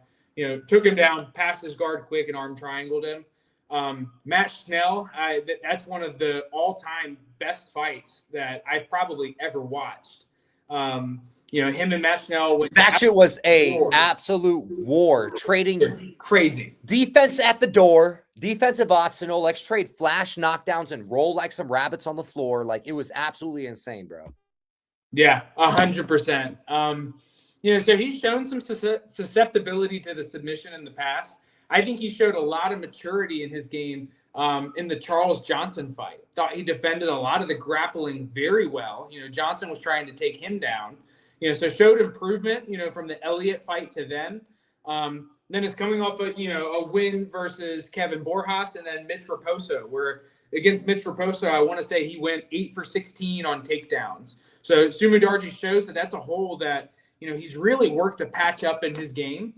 took him down, passed his guard quick and arm triangled him. Matt Schnell, that's one of the all-time best fights that I've probably ever watched. Him and Matt Schnell. That shit was a absolute war. Trading crazy defense at the door, defensive optional. Let's trade flash knockdowns and roll like some rabbits on the floor. Like, it was absolutely insane, bro. Yeah, 100%. So he's shown some susceptibility to the submission in the past. I think he showed a lot of maturity in his game in the Charles Johnson fight. Thought he defended a lot of the grappling very well. Johnson was trying to take him down. So showed improvement, from the Elliott fight to then. Then it's coming off a win versus Kevin Borjas and then Mitch Raposo, where against Mitch Raposo, I want to say he went 8 for 16 on takedowns. So Sumu Darji shows that that's a hole that, he's really worked to patch up in his game.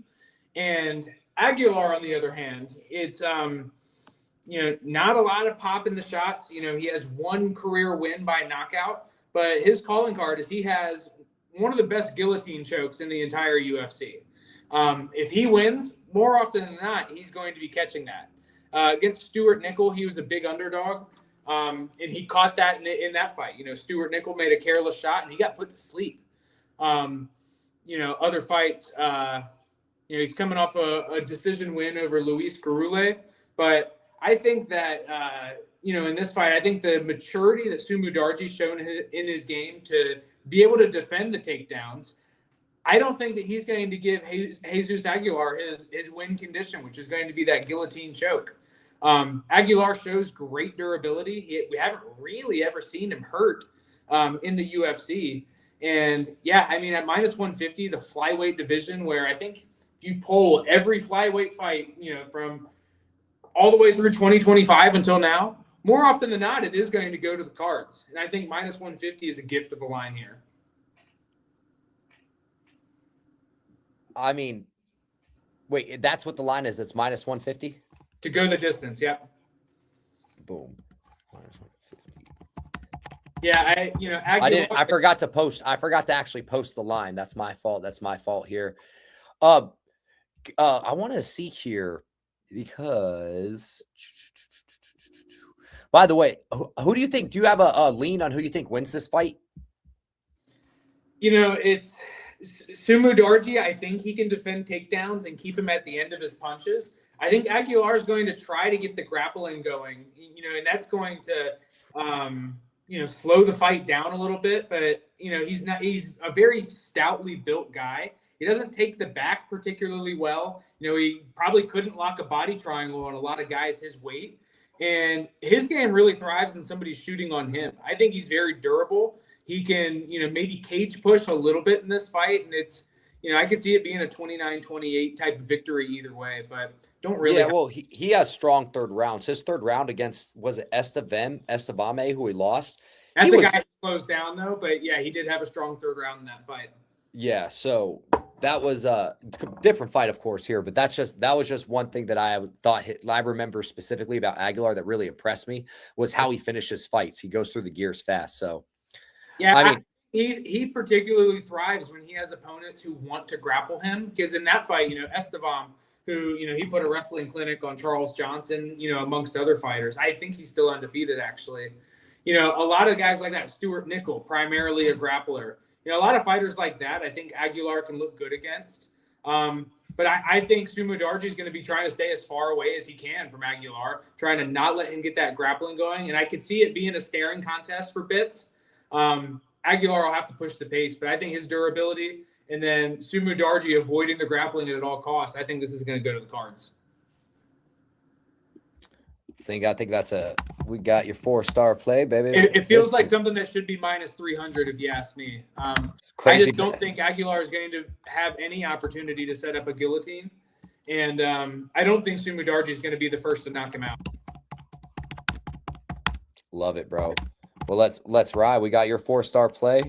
And Aguilar, on the other hand, it's, not a lot of pop in the shots. He has 1 career win by knockout, but his calling card is he has one of the best guillotine chokes in the entire UFC. If he wins, more often than not, he's going to be catching that. Against Stuart Nickel, he was a big underdog, and he caught that in that fight. Stuart Nickel made a careless shot, and he got put to sleep. Other fights, he's coming off a decision win over Luis Garule, but I think that, in this fight, I think the maturity that Sumu Darji's shown in his game to be able to defend the takedowns, I don't think that he's going to give Jesus Aguilar his win condition, which is going to be that guillotine choke. Aguilar shows great durability. We haven't really ever seen him hurt in the UFC. And, at minus 150, the flyweight division, where I think if you poll every flyweight fight, from all the way through 2025 until now, more often than not, it is going to go to the cards. And I think minus 150 is a gift of the line here. Wait, that's what the line is. It's minus 150 to go the distance. Yep. Boom. Minus 150. Yeah, Aguilar, I forgot to post. I forgot to actually post the line. That's my fault. That's my fault here. I want to see here because. By the way, who do you think? Do you have a lean on who you think wins this fight? It's Sumu Darji. I think he can defend takedowns and keep him at the end of his punches. I think Aguilar is going to try to get the grappling going, and that's going to, slow the fight down a little bit. But, he's a very stoutly built guy. He doesn't take the back particularly well. He probably couldn't lock a body triangle on a lot of guys his weight. And his game really thrives in somebody shooting on him. I think he's very durable. He can, maybe cage push a little bit in this fight. And it's, I could see it being a 29-28 type of victory either way, but don't really. Yeah, well, he has strong third rounds. His third round against, was it Estevame, who he lost? That's the guy who slows down, though. But, yeah, he did have a strong third round in that fight. Yeah, so that was a different fight, of course, here. But that was just one thing that I thought I remember specifically about Aguilar that really impressed me was how he finishes fights. He goes through the gears fast. So, yeah, he particularly thrives when he has opponents who want to grapple him. Because in that fight, Estevam, who, he put a wrestling clinic on Charles Johnson, amongst other fighters. I think he's still undefeated, actually. A lot of guys like that, Stuart Nickel, primarily a grappler. A lot of fighters like that, I think Aguilar can look good against. But I think Sumu Darji is going to be trying to stay as far away as he can from Aguilar, trying to not let him get that grappling going. And I could see it being a staring contest for bits. Aguilar will have to push the pace, but I think his durability and then Sumu Darji avoiding the grappling at all costs, I think this is going to go to the cards. I think we got your 4-star play, baby. It feels like something that should be minus 300 if you ask me. Crazy. I just don't think Aguilar is going to have any opportunity to set up a guillotine. And I don't think Sumu Darji is going to be the first to knock him out. Love it, bro. Well, let's ride. We got your 4-star play.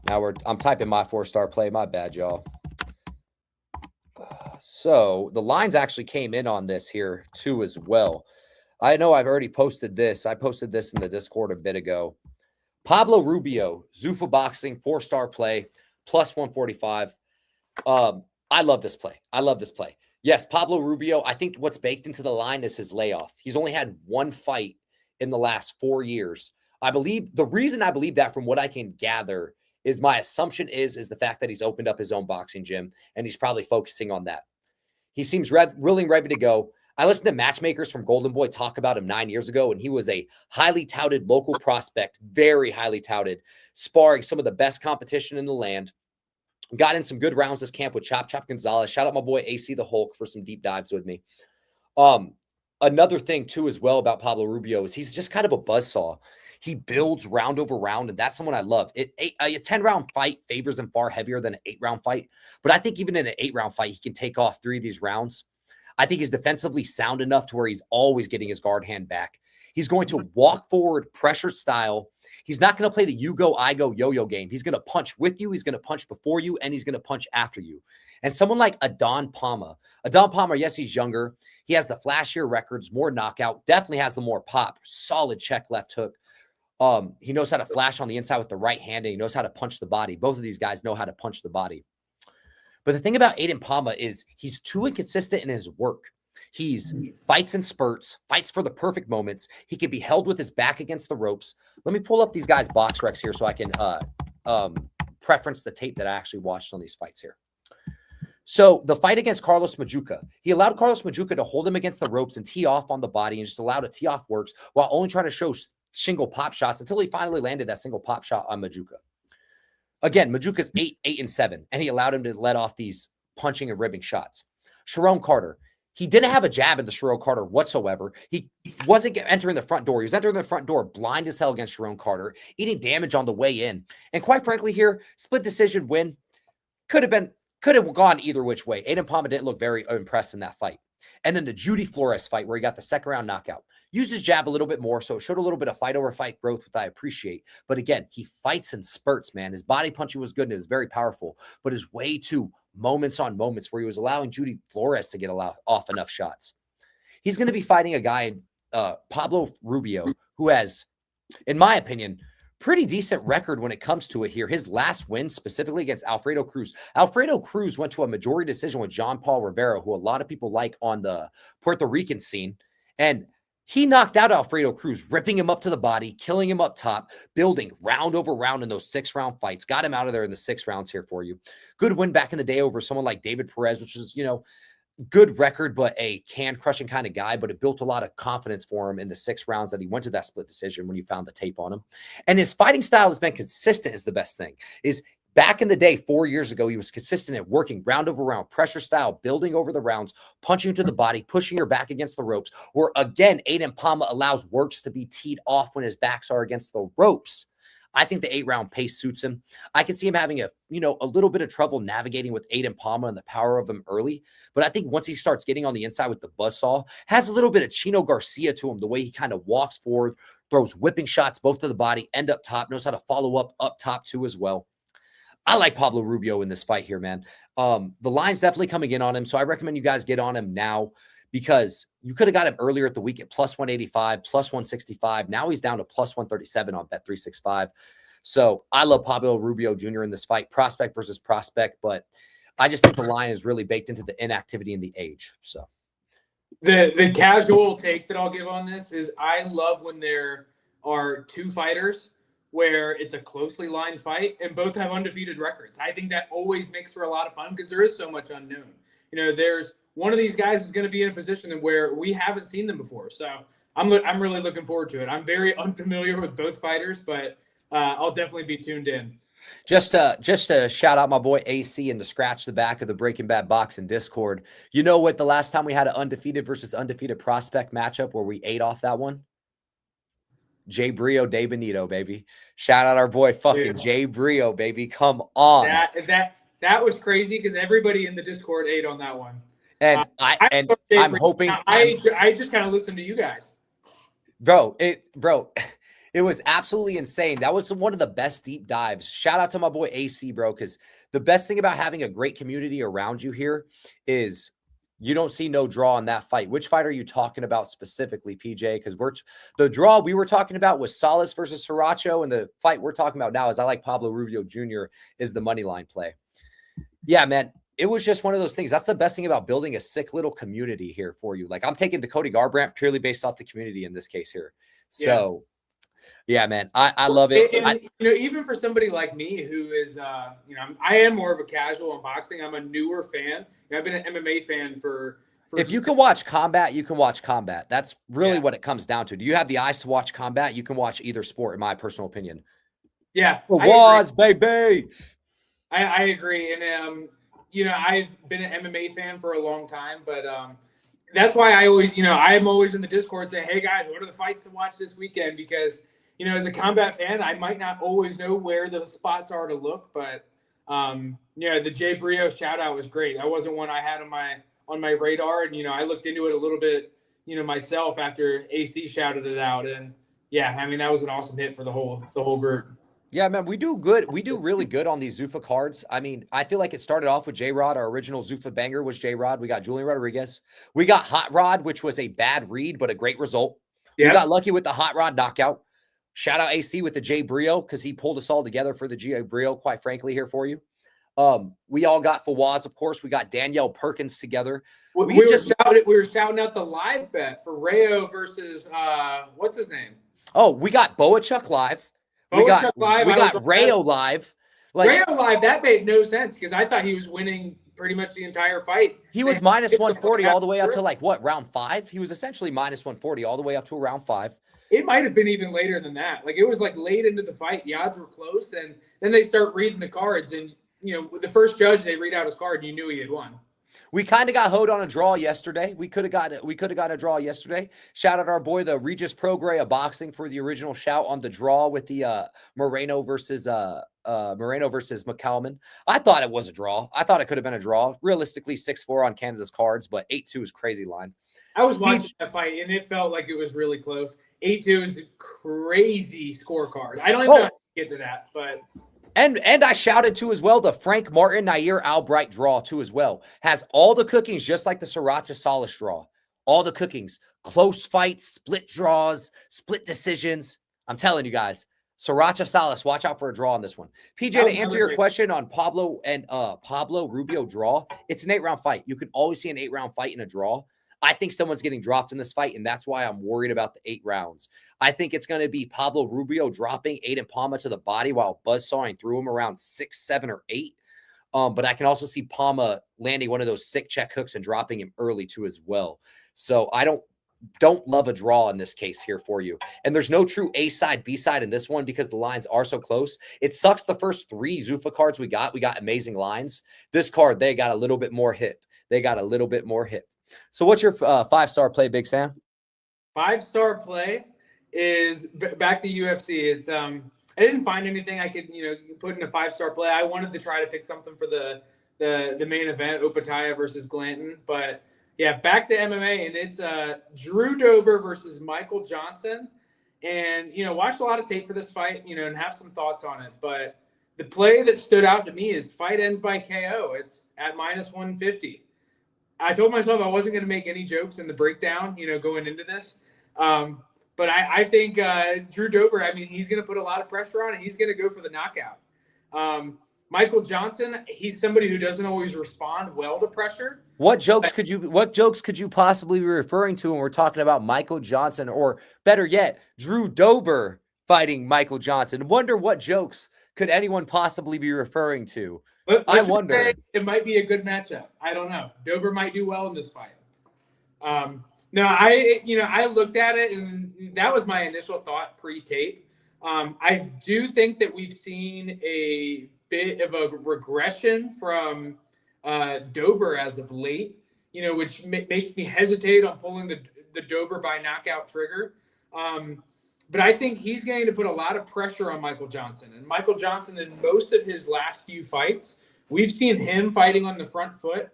Now I'm typing my 4-star play. My bad, y'all. So the lines actually came in on this here too as well. I know I've already posted this. I posted this in the Discord a bit ago. Pablo Rubio, ZUFFA Boxing, 4-star play, plus 145. I love this play. I love this play. Yes, Pablo Rubio, I think what's baked into the line is his layoff. He's only had one fight in the last 4 years. I believe the reason I believe that, from what I can gather, is my assumption is the fact that he's opened up his own boxing gym and he's probably focusing on that. He seems really ready to go. I listened to matchmakers from Golden Boy talk about him 9 years ago, and he was a highly touted local prospect, very highly touted, sparring some of the best competition in the land. Got in some good rounds this camp with Chop Gonzalez. Shout out my boy AC the Hulk for some deep dives with me. Another thing too as well about Pablo Rubio is he's just kind of a buzzsaw. He builds round over round, and that's someone I love. A 10-round fight favors him far heavier than an 8-round fight. But I think even in an 8-round fight, he can take off 3 of these rounds. I think he's defensively sound enough to where he's always getting his guard hand back. He's going to walk forward, pressure style. He's not going to play the you go, I go, yo-yo game. He's going to punch with you. He's going to punch before you, and he's going to punch after you. And someone like Adon Palma, yes, he's younger. He has the flashier records, more knockout, definitely has the more pop, solid check left hook. He knows how to flash on the inside with the right hand, and he knows how to punch the body. Both of these guys know how to punch the body. But the thing about Aiden Palma is he's too inconsistent in his work. He's fights in spurts, fights for the perfect moments. He can be held with his back against the ropes. Let me pull up these guys' box recs here so I can preference the tape that I actually watched on these fights here. So the fight against Carlos Majuka, he allowed Carlos Majuka to hold him against the ropes and tee off on the body, and just allowed a tee off works while only trying to show single pop shots until he finally landed that single pop shot on Majuka. Again, Majuka's 8-7, and he allowed him to let off these punching and ribbing shots. Sharon Carter, he didn't have a jab in the Sharon Carter whatsoever. He wasn't entering the front door. He was entering the front door blind as hell against Sharon Carter, eating damage on the way in. And quite frankly here, split decision win could have gone either which way. Aiden Palma didn't look very impressed in that fight. And then the Judy Flores fight where he got the second round knockout. Used his jab a little bit more, so it showed a little bit of fight over fight growth, which I appreciate. But again, he fights in spurts, man. His body punching was good and it was very powerful, but his way too moments on moments where he was allowing Judy Flores to get off enough shots. He's going to be fighting a guy, Pablo Rubio, who has, in my opinion, pretty decent record when it comes to it here. His last win specifically against Alfredo Cruz. Alfredo Cruz went to a majority decision with John Paul Rivera, who a lot of people like on the Puerto Rican scene. And he knocked out Alfredo Cruz, ripping him up to the body, killing him up top, building round over round in those 6-round fights. Got him out of there in the 6 rounds here for you. Good win back in the day over someone like David Perez, which is, good record, but a can-crushing kind of guy, but it built a lot of confidence for him in the 6 rounds that he went to that split decision when you found the tape on him. And his fighting style has been consistent is the best thing. Is back in the day, 4 years ago, he was consistent at working round over round, pressure style, building over the rounds, punching to the body, pushing your back against the ropes, where again, Aiden Palma allows works to be teed off when his backs are against the ropes. I think the 8-round pace suits him. I could see him having a little bit of trouble navigating with Aiden Palma and the power of him early. But I think once he starts getting on the inside with the buzzsaw, has a little bit of Chino Garcia to him, the way he kind of walks forward, throws whipping shots both to the body and up top, knows how to follow up top too as well. I like Pablo Rubio in this fight here, man. The line's definitely coming in on him, so I recommend you guys get on him now, because you could have got him earlier at the week at plus 185, plus 165. Now he's down to plus 137 on Bet365. So I love Pablo Rubio Jr. in this fight, prospect versus prospect, but I just think the line is really baked into the inactivity and the age. So the casual take that I'll give on this is I love when there are 2 fighters where it's a closely lined fight and both have undefeated records. I think that always makes for a lot of fun because there is so much unknown. There's one of these guys is going to be in a position where we haven't seen them before. So I'm really looking forward to it. I'm very unfamiliar with both fighters, but I'll definitely be tuned in. Just to shout out my boy AC and to scratch the back of the Breaking Bad boxing Discord. You know what? The last time we had an undefeated versus undefeated prospect matchup where we ate off that one? Jay Brio, De Benito, baby. Shout out our boy fucking Jay Brio, baby. Come on. That was crazy because everybody in the Discord ate on that one. And I'm hoping I just kind of listened to you guys. Bro, It was absolutely insane. That was one of the best deep dives. Shout out to my boy AC, bro, because the best thing about having a great community around you here is you don't see no draw in that fight. Which fight are you talking about specifically, PJ? Because the draw we were talking about was Salas versus Sriracha, and the fight we're talking about now is I like Pablo Rubio Jr. is the money line play. Yeah, man. It was just one of those things. That's the best thing about building a sick little community here for you. Like I'm taking Cody Garbrandt purely based off the community in this case here. So yeah, man, I love it. And even for somebody like me who is, I am more of a casual in boxing. I'm a newer fan. I've been an MMA fan for if you can watch combat, you can watch combat. That's really what it comes down to. Do you have the eyes to watch combat? You can watch either sport, in my personal opinion. Yeah. Baby. I agree. And, I've been an MMA fan for a long time, but that's why I always, I'm always in the Discord saying, hey, guys, what are the fights to watch this weekend? Because, as a combat fan, I might not always know where the spots are to look, but, the Jay Brio shout out was great. That wasn't one I had on my radar. And, I looked into it a little bit, myself after AC shouted it out. And yeah, I mean, that was an awesome hit for the whole group. Yeah, man, we do good. We do really good on these ZUFFA cards. I mean, I feel like it started off with J-Rod. Our original ZUFFA banger was J-Rod. We got Julian Rodriguez. We got Hot Rod, which was a bad read, but a great result. Yep. We got lucky with the Hot Rod knockout. Shout out AC with the Jay Brio because he pulled us all together for the Jay Brio, quite frankly, here for you. We all got Fawaz, of course. We got Danielle Perkins together. We were shouting out the live bet for Rayo versus what's his name? Oh, we got Boachuk live. We got Rayo live. Rayo live, that made no sense because I thought he was winning pretty much the entire fight. He was minus 140 all the way up to round 5? He was essentially minus 140 all the way up to round 5. It might have been even later than that. Like it was late into the fight. The odds were close, and then they start reading the cards, and the first judge, they read out his card, and you knew he had won. We kind of got hoed on a draw yesterday. We could have got a draw yesterday. Shout out our boy, the Regis Prograis of boxing, for the original shout on the draw with the Moreno versus McCallman. I thought it was a draw. I thought it could have been a draw. Realistically, 6-4 on Canada's cards, but 8-2 is crazy line. I was watching that fight, and it felt like it was really close. 8-2 is a crazy scorecard. I don't even know how to get to that, but. And I shouted too as well, the Frank Martin Nair Albright draw too as well. Has all the cookings just like the Sriracha Salas draw. All the cookings. Close fights, split draws, split decisions. I'm telling you guys, Sriracha Salas, watch out for a draw on this one. PJ, to answer your question on Pablo and Pablo Rubio draw, it's an 8-round fight. You can always see an 8-round fight in a draw. I think someone's getting dropped in this fight, and that's why I'm worried about the 8 rounds. I think it's going to be Pablo Rubio dropping Aiden Palma to the body while buzzsawing through him around 6, 7, or 8. But I can also see Palma landing one of those sick check hooks and dropping him early too as well. So I don't love a draw in this case here for you. And there's no true A side, B side in this one because the lines are so close. It sucks the first 3 ZUFFA cards we got amazing lines. This card, they got a little bit more hip. So what's your 5-star play, Big Sam? 5-star play is back to UFC. It's I didn't find anything I could put in a 5-star play. I wanted to try to pick something for the main event, Opataya versus Glanton, but yeah, back to MMA, and it's Drew Dober versus Michael Johnson. And watched a lot of tape for this fight, and have some thoughts on it. But the play that stood out to me is fight ends by KO. It's at minus 150. I told myself I wasn't going to make any jokes in the breakdown, going into this. But I think Drew Dober, he's going to put a lot of pressure on, and he's going to go for the knockout. Michael Johnson, he's somebody who doesn't always respond well to pressure. What jokes could you possibly be referring to when we're talking about Michael Johnson, or better yet, Drew Dober fighting Michael Johnson? Wonder what jokes could anyone possibly be referring to? I wonder. It might be a good matchup. I don't know. Dober might do well in this fight. No, I looked at it, and that was my initial thought pre-tape. I do think that we've seen a bit of a regression from Dober as of late, which makes me hesitate on pulling the Dober by knockout trigger. But I think he's going to put a lot of pressure on Michael Johnson. And Michael Johnson, in most of his last few fights, we've seen him fighting on the front foot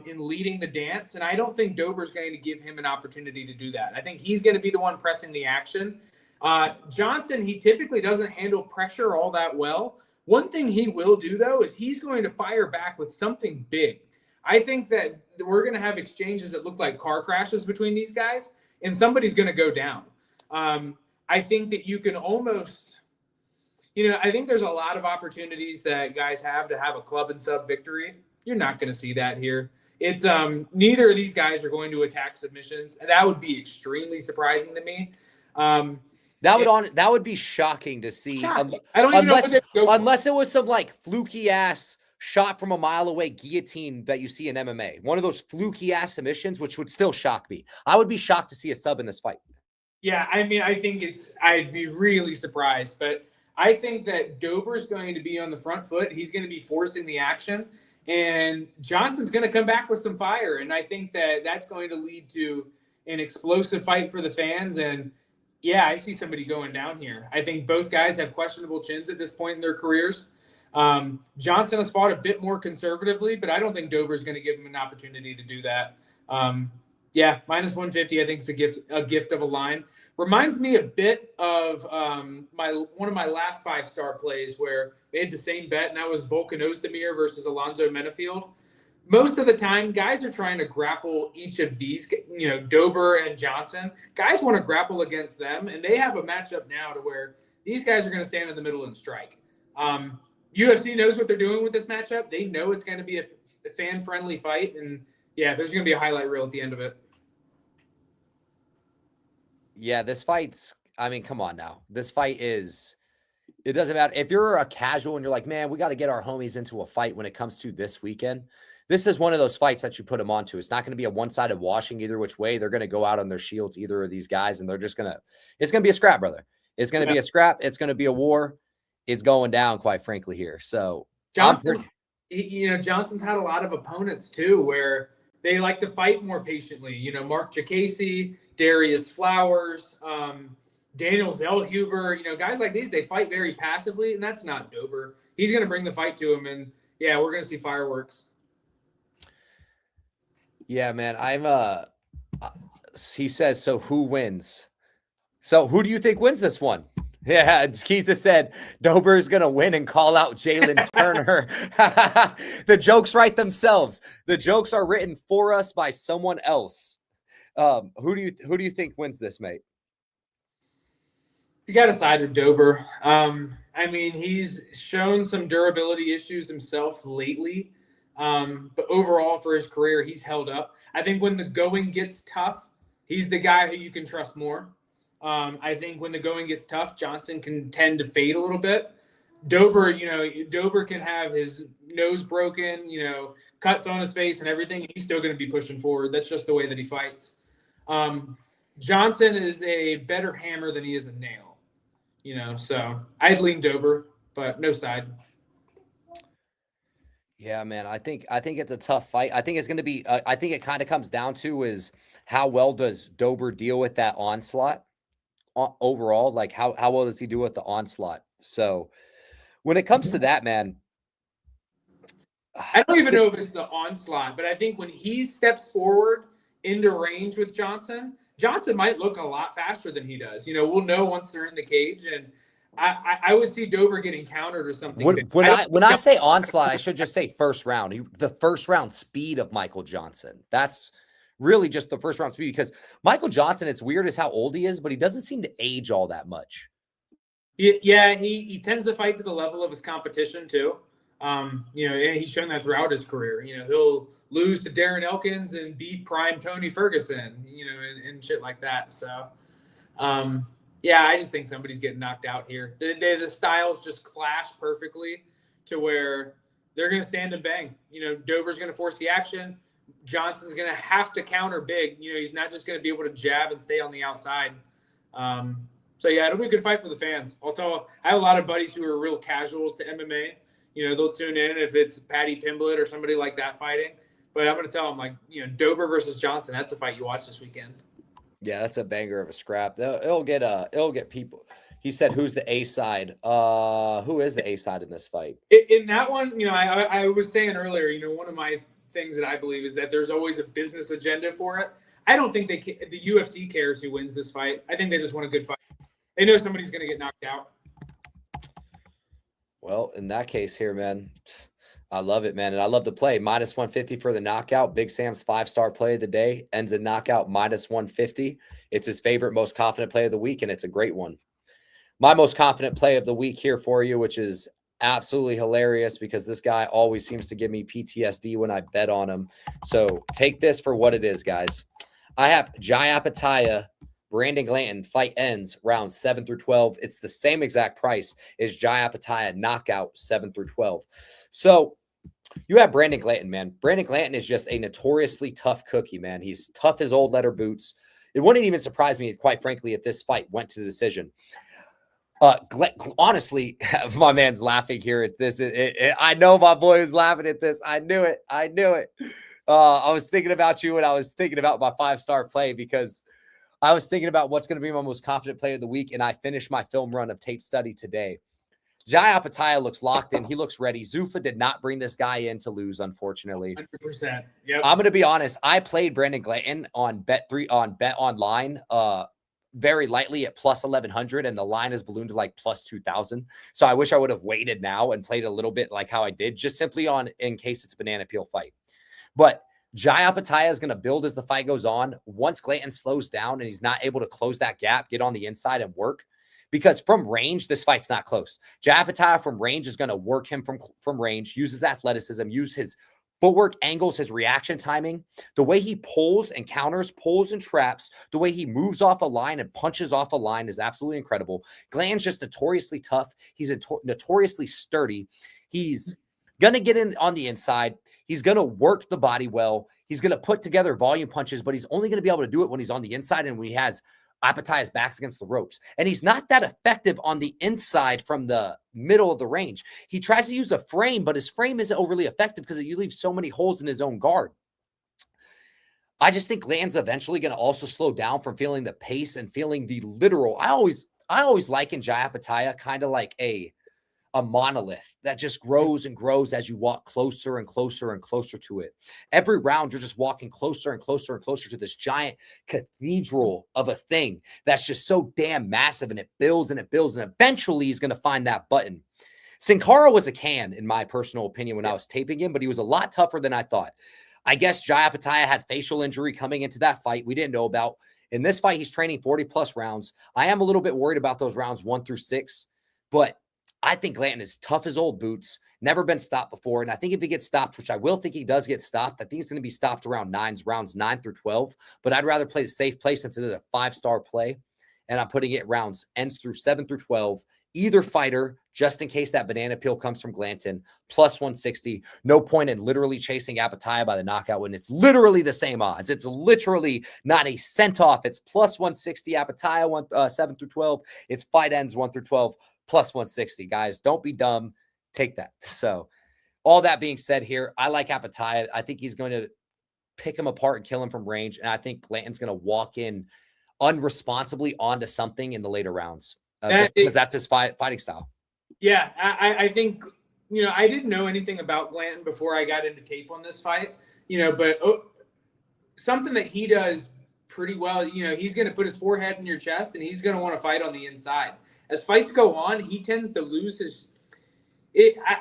in leading the dance. And I don't think Dober's going to give him an opportunity to do that. I think he's going to be the one pressing the action. Johnson, he typically doesn't handle pressure all that well. One thing he will do, though, is he's going to fire back with something big. I think that we're going to have exchanges that look like car crashes between these guys, and somebody's going to go down. I think that you can almost, I think there's a lot of opportunities that guys have to have a club and sub victory. You're not going to see that here. It's neither of these guys are going to attack submissions, and that would be extremely surprising to me. That would be shocking to see. Shocking. I don't even know what unless it was some like fluky ass shot from a mile away guillotine that you see in MMA. One of those fluky ass submissions, which would still shock me. I would be shocked to see a sub in this fight. Yeah, I mean, I think I'd be really surprised, but I think that Dober's going to be on the front foot. He's going to be forcing the action, and Johnson's going to come back with some fire. And I think that that's going to lead to an explosive fight for the fans. And yeah, I see somebody going down here. I think both guys have questionable chins at this point in their careers. Johnson has fought a bit more conservatively, but I don't think Dober's going to give him an opportunity to do that. Yeah, minus 150, I think is a gift of a line. Reminds me a bit of one of my last 5-star plays where they had the same bet, and that was Volkan Ozdemir versus Alonzo Menafield. Most of the time, guys are trying to grapple each of these, Dober and Johnson. Guys want to grapple against them, and they have a matchup now to where these guys are going to stand in the middle and strike. UFC knows what they're doing with this matchup. They know it's going to be a fan-friendly fight, and yeah, there's going to be a highlight reel at the end of it. Yeah, this fight's, I mean, come on now. This fight is, it doesn't matter. If you're a casual and you're like, man, we got to get our homies into a fight when it comes to this weekend, this is one of those fights that you put them onto. It's not going to be a one-sided washing either which way. They're going to go out on their shields, either of these guys, and they're just going to, it's going to be a scrap, brother. It's going to be a scrap. It's going to be a war. It's going down, quite frankly, here. So Johnson, Johnson's had a lot of opponents too, where they like to fight more patiently. Mark Jacasey, Darius Flowers, Daniel Zellhuber, guys like these, they fight very passively, and that's not Dober. He's going to bring the fight to him, and yeah, we're going to see fireworks. Yeah, man. He says, so who wins? So who do you think wins this one? Yeah, Keisa said Dober is going to win and call out Jalen Turner. The jokes write themselves. The jokes are written for us by someone else. Who do you think wins this, mate? You got to side with Dober. I mean, he's shown some durability issues himself lately. But overall for his career, he's held up. I think when the going gets tough, he's the guy who you can trust more. I think when the going gets tough, Johnson can tend to fade a little bit. Dober can have his nose broken, cuts on his face and everything. He's still going to be pushing forward. That's just the way that he fights. Johnson is a better hammer than he is a nail, so I'd lean Dober, but no side. Yeah, man, I think it's a tough fight. I think it's going to be, I think it kind of comes down to is how well does Dober deal with that onslaught overall? Like how well does he do with the onslaught? So when it comes to that, man, I don't even know if it's the onslaught, but I think when he steps forward into range with Johnson might look a lot faster than he does. We'll know once they're in the cage, and I would see Dober getting countered or something. When I say onslaught, I should just say first round. The first round speed of Michael Johnson. That's really just the first round speed, because Michael Johnson, it's weird as how old he is, but he doesn't seem to age all that much. Yeah, he tends to fight to the level of his competition too. He's shown that throughout his career. He'll lose to Darren Elkins and beat prime Tony Ferguson, and shit like that. So, yeah, I just think somebody's getting knocked out here. The styles just clash perfectly to where they're going to stand and bang. Dober's going to force the action. Johnson's going to have to counter big. He's not just going to be able to jab and stay on the outside. So, yeah, it'll be a good fight for the fans. I have a lot of buddies who are real casuals to MMA. They'll tune in if it's Paddy Pimblett or somebody like that fighting. But I'm going to tell them, Dober versus Johnson, that's a fight you watch this weekend. Yeah, that's a banger of a scrap. It'll get people. He said, who's the A side? Who is the A side in this fight? In that one, I was saying earlier, one of my things that I believe is that there's always a business agenda for it. I don't think the UFC cares who wins this fight. I think they just want a good fight. They know somebody's going to get knocked out. Well, in that case here, man, I love it, man. And I love the play. Minus 150 for the knockout. Big Sam's 5-star play of the day ends in knockout minus 150. It's his favorite, most confident play of the week, and it's a great one. My most confident play of the week here for you, which is absolutely hilarious because this guy always seems to give me PTSD when I bet on him. So take this for what it is, guys. I have Jai Apataya, Brandon Glanton, fight ends rounds 7 through 12. It's the same exact price as Jai Apataya knockout 7 through 12. So you have Brandon Glanton, man. Brandon Glanton is just a notoriously tough cookie, man. He's tough as old leather boots. It wouldn't even surprise me, quite frankly, if this fight went to the decision. Honestly, my man's laughing here at this. I know my boy is laughing at this. I knew it. I was thinking about you when I was thinking about my 5-star play because I was thinking about what's going to be my most confident play of the week, and I finished my film run of tape study today. Jai Apataya looks locked in. He looks ready. ZUFFA did not bring this guy in to lose, unfortunately. 100%. Yep. I'm going to be honest. I played Brandon Glanton on Bet Online very lightly at plus 1,100, and the line is ballooned to like plus 2,000. So I wish I would have waited now and played a little bit like how I did, just simply on in case it's a banana peel fight. But Jai Apataya is going to build as the fight goes on. Once Glanton slows down and he's not able to close that gap, get on the inside and work. Because from range, this fight's not close. Jai Apataya from range is going to work him from range, use his athleticism, use his footwork angles, his reaction timing, the way he pulls and counters, pulls and traps, the way he moves off a line and punches off a line is absolutely incredible. Glanton's just notoriously tough. He's notoriously sturdy. He's going to get in on the inside. He's going to work the body well. He's going to put together volume punches, but he's only going to be able to do it when he's on the inside and when he has Apataya's backs against the ropes. And he's not that effective on the inside from the middle of the range. He tries to use a frame, but his frame isn't overly effective because he leaves so many holes in his own guard. I just think Glanton's eventually going to also slow down from feeling the pace and feeling the literal. I always liken Jai Apataya kind of like a monolith that just grows and grows as you walk closer and closer and closer to it. Every round, you're just walking closer and closer and closer to this giant cathedral of a thing that's just so damn massive, and it builds and it builds, and eventually he's going to find that button. Sin Cara was a can, in my personal opinion, when I was taping him, but he was a lot tougher than I thought. I guess Jai Apataya had facial injury coming into that fight we didn't know about. In this fight, he's training 40-plus rounds. I am a little bit worried about those rounds 1 through 6, but I think Glanton is tough as old boots, never been stopped before. And I think if he gets stopped, which I will think he does get stopped, I think he's going to be stopped around rounds 9 through 12. But I'd rather play the safe play since it is a 5-star play. And I'm putting it rounds ends through 7 through 12. Either fighter, just in case that banana peel comes from Glanton, plus 160. No point in literally chasing Apataya by the knockout when it's literally the same odds. It's literally not a cent off. It's plus 160 Apataya 7 through 12. It's fight ends 1 through 12. Plus 160, guys. Don't be dumb. Take that. So all that being said here, I like Apataya. I think he's going to pick him apart and kill him from range. And I think Glanton's going to walk in unresponsibly onto something in the later rounds. Just because that's his fighting style. Yeah, I think, I didn't know anything about Glanton before I got into tape on this fight, but something that he does pretty well, he's going to put his forehead in your chest and he's going to want to fight on the inside. As fights go on, he tends to lose his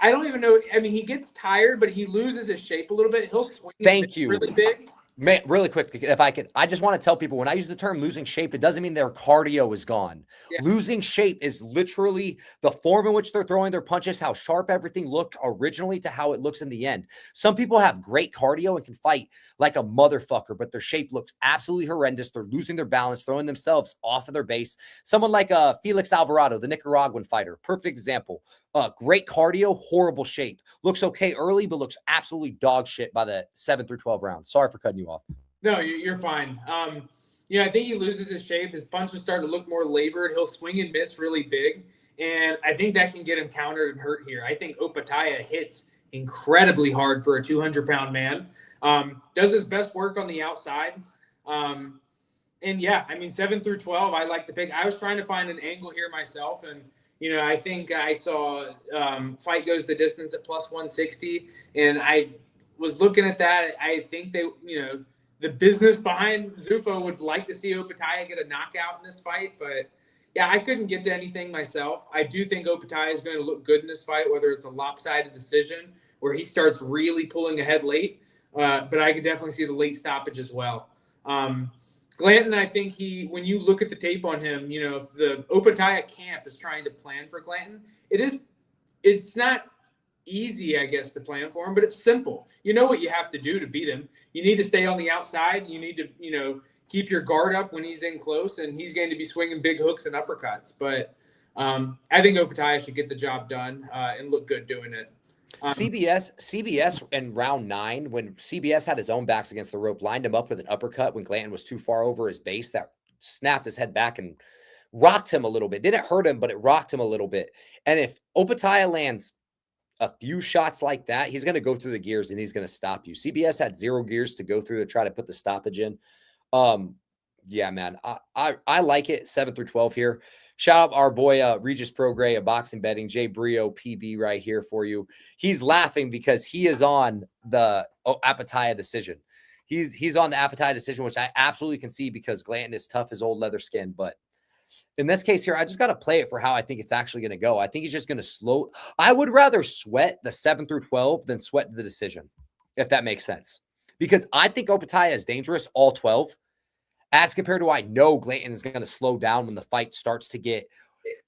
I don't even know. I mean, he gets tired, but he loses his shape a little bit. He'll swing really big. Man, really quick, if I could, I just want to tell people when I use the term losing shape, it doesn't mean their cardio is gone. Yeah. Losing shape is literally the form in which they're throwing their punches, how sharp everything looked originally to how it looks in the end. Some people have great cardio and can fight like a motherfucker, but their shape looks absolutely horrendous. They're losing their balance, throwing themselves off of their base. Someone like Felix Alvarado, the Nicaraguan fighter, perfect example. Great cardio, horrible shape. Looks okay early, but looks absolutely dog shit by the 7 through 12 rounds. Sorry for cutting you off. No, you're fine. I think he loses his shape. His punches start to look more labored. He'll swing and miss really big. And I think that can get him countered and hurt here. I think Opataya hits incredibly hard for a 200-pound man. Does his best work on the outside. And 7 through 12, I like the pick. I was trying to find an angle here myself, and I think I saw fight goes the distance at plus 160, and I was looking at that. I think they, the business behind ZUFFA would like to see Opataya get a knockout in this fight, but Yeah, I couldn't get to anything myself. I do think Opetaia is going to look good in this fight, whether it's a lopsided decision where he starts really pulling ahead late. But I could definitely see the late stoppage as well. Glanton, I think when you look at the tape on him, if the Opetaia camp is trying to plan for Glanton, it's not easy, I guess, to plan for him, but it's simple. You know what you have to do to beat him. You need to stay on the outside. You need to, keep your guard up when he's in close, and he's going to be swinging big hooks and uppercuts. But I think Opetaia should get the job done and look good doing it. CBS in round 9, when CBS had his own backs against the rope, lined him up with an uppercut when Glanton was too far over his base that snapped his head back and rocked him a little bit. Didn't hurt him, but it rocked him a little bit. And if Opetaia lands a few shots like that, he's going to go through the gears and he's going to stop you. CBS had 0 gears to go through to try to put the stoppage in. Yeah, man, I like it. 7 through 12 here. Shout out our boy Regis Progray of Boxing Betting, Jay Brio PB right here for you. He's laughing because he is on the Opetaia decision. He's on the Opetaia decision, which I absolutely can see because Glanton is tough as old leather skin. But in this case here, I just got to play it for how I think it's actually going to go. I think he's just going to slow. I would rather sweat the 7 through 12 than sweat the decision, if that makes sense. Because I think Opetaia is dangerous all 12. As compared to I know Glanton is going to slow down when the fight starts to get.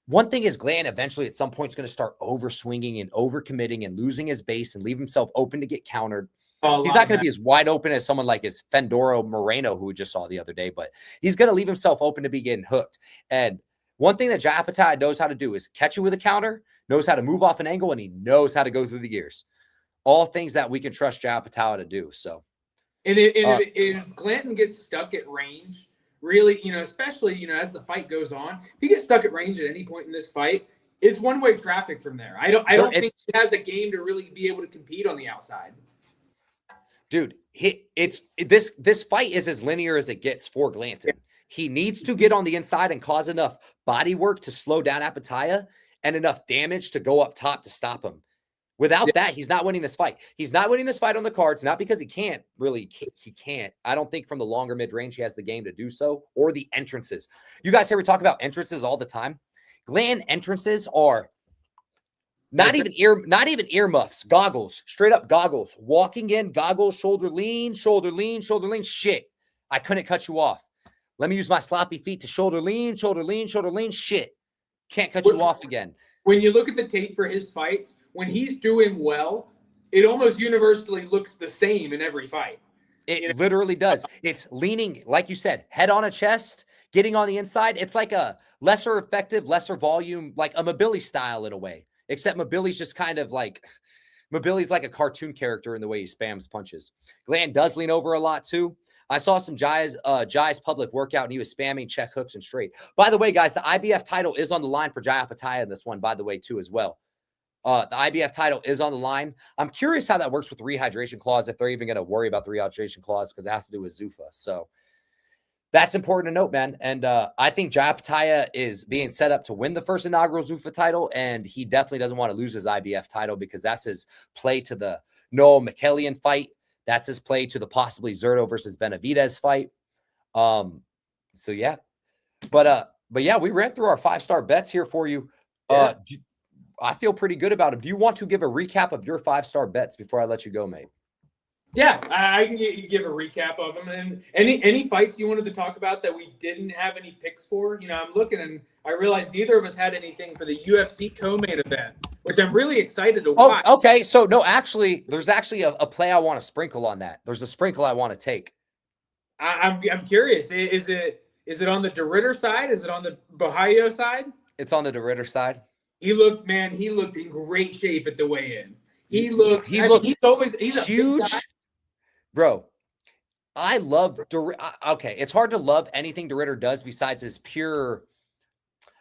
One thing is Glanton eventually at some point is going to start over swinging and over committing and losing his base and leave himself open to get countered. He's not going to be as wide open as someone like his Fendoro Moreno, who we just saw the other day, but he's going to leave himself open to be getting hooked. And one thing that Jai Opetaia knows how to do is catch you with a counter, knows how to move off an angle, and he knows how to go through the gears. All things that we can trust Jai Opetaia to do. So. And if Glanton gets stuck at range, really, especially, as the fight goes on, if he gets stuck at range at any point in this fight, it's one-way traffic from there. I don't think he has a game to really be able to compete on the outside. Dude, this fight is as linear as it gets for Glanton. He needs to get on the inside and cause enough body work to slow down Opetaia and enough damage to go up top to stop him. Without that, he's not winning this fight. He's not winning this fight on the cards, not because he can't. Really, he can't. I don't think from the longer mid-range he has the game to do so, or the entrances. You guys hear me talk about entrances all the time? Glanton entrances are not even earmuffs, goggles, straight up goggles. Walking in, goggles, shoulder lean, shoulder lean, shoulder lean. Shit, I couldn't cut you off. Let me use my sloppy feet to shoulder lean, shoulder lean, shoulder lean. Shit, can't cut you off again. When you look at the tape for his fights, when he's doing well, it almost universally looks the same in every fight. It literally does. It's leaning, like you said, head on a chest, getting on the inside. It's like a lesser effective, lesser volume, like a Mabili style in a way, except Mabili's just kind of like, Mabili's like a cartoon character in the way he spams punches. Glanton does lean over a lot too. I saw some Jai's public workout, and he was spamming check hooks and straight. By the way, guys, the IBF title is on the line for Jai Opetaia in this one, by the way, too, as well. The IBF title is on the line. I'm curious how that works with the rehydration clause, if they're even going to worry about the rehydration clause, because it has to do with ZUFFA. So that's important to note, man. And I think Jai Opetaia is being set up to win the first inaugural ZUFFA title, and he definitely doesn't want to lose his IBF title because that's his play to the Noah McKellian fight. That's his play to the possibly Zerto versus Benavidez fight. So yeah. But yeah, we ran through our 5-star bets here for you. Yeah. I feel pretty good about him. Do you want to give a recap of your 5-star bets before I let you go, mate? Yeah, I can give a recap of them. And any fights you wanted to talk about that we didn't have any picks for? I'm looking and I realized neither of us had anything for the UFC co-main event, which I'm really excited to watch. Oh, okay. So no, actually, there's actually a play I want to sprinkle on that. There's a sprinkle I want to take. I'm curious. Is it on the DeRitter side? Is it on the Bahio side? It's on the DeRitter side. He looked in great shape at the weigh-in. He's huge. Bro, I love DeRitter. Okay, it's hard to love anything DeRitter does besides his pure.